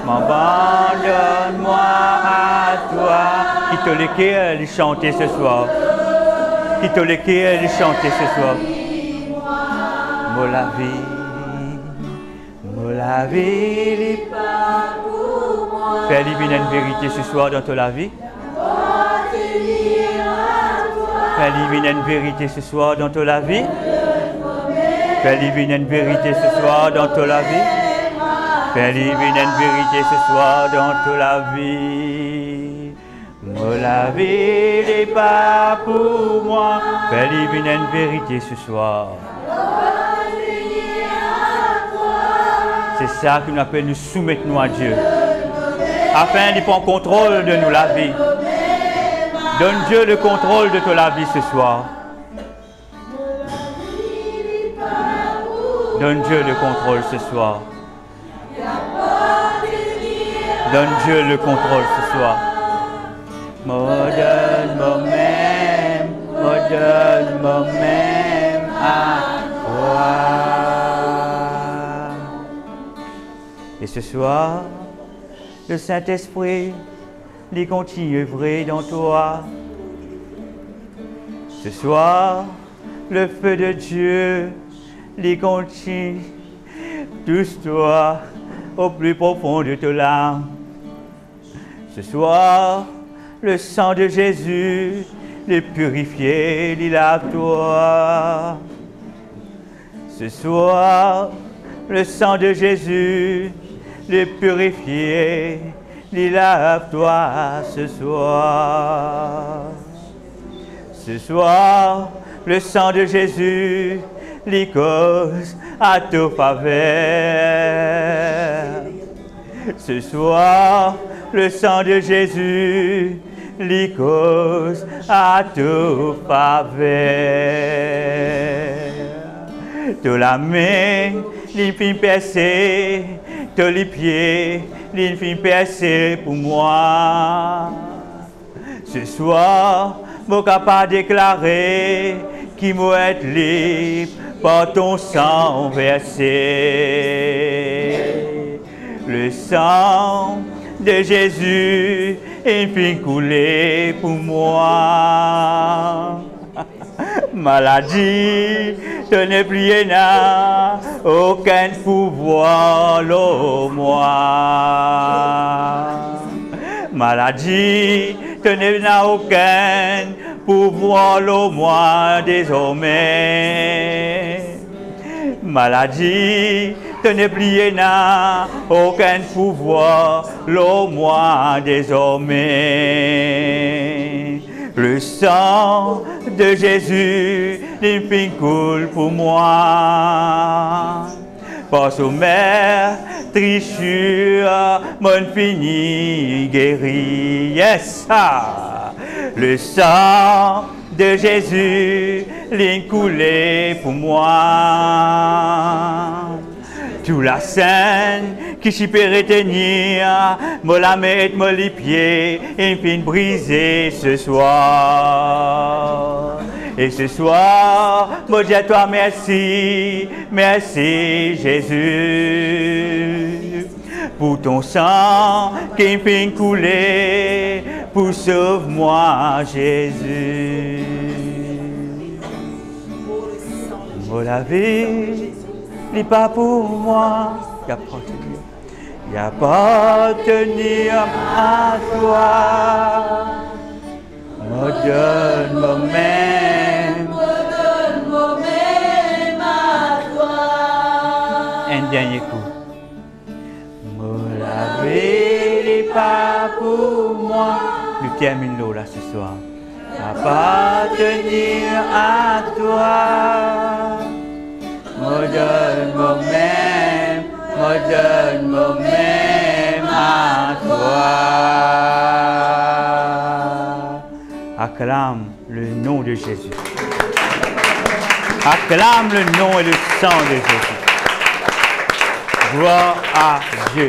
M'abandonne-moi à toi. Quitte le cœur lui chanter ce soir. Quitte le cœur lui chanter ce soir. La vie, fais-lui une vérité ce soir dans ta vie. Fais-lui une vérité ce soir dans ta vie. Fais-lui une vérité ce soir dans ta vie. Fais-lui une vérité ce soir dans ta vie. La vie n'est pas pour moi. Fais-lui une vérité ce soir. C'est ça que nous appelons nous soumettre nous à Dieu. Afin de prendre contrôle de nous la vie. Donne Dieu le contrôle de ta vie ce soir. Donne Dieu le contrôle ce soir. Donne Dieu le contrôle ce soir. Moderne moi-même à toi. Et ce soir, le Saint-Esprit, il continue à œuvrer dans toi. Ce soir, le feu de Dieu, il continue, touche-toi au plus profond de ton âme. Ce soir, le sang de Jésus, il purifie, il lave-toi. Ce soir, le sang de Jésus, il purifie, il lave-toi ce soir. Ce soir, le sang de Jésus, il cause à ta faveur. Ce soir, le sang de Jésus, il cause à ta faveur. De la main, il finit percer, de les pieds, il finit percer pour moi. Ce soir, je suis capable de déclarer qu'il m'a été libre par ton sang versé. Le sang de Jésus est fin coulé pour moi. Maladie, tu n'es plus rien, aucun pouvoir sur moi. Maladie, tu n'as aucun pouvoir sur moi désormais. Maladie, tu n'es plus rien, aucun pouvoir sur moi désormais. Le sang de Jésus, il fin coule pour moi. Par son mère, trichure, mon fini guéri. Yes, le sang de Jésus, il coulé pour moi. Tout la scène qui s'y peut retenir, me la mettre, me les pieds, et fin briser ce soir. Et ce soir, me dis à toi merci, merci Jésus, pour ton sang qui fin couler, pour sauve-moi Jésus. La vie n'est pas pour moi, il appartenir à toi. Me donne moi-même à toi. Un dernier coup. La vie n'est pas pour moi. Nous terminons là ce soir. Appartenir à toi. Me donne moi-même à toi. Acclame le nom de Jésus. Acclame le nom et le sang de Jésus. Gloire à Dieu.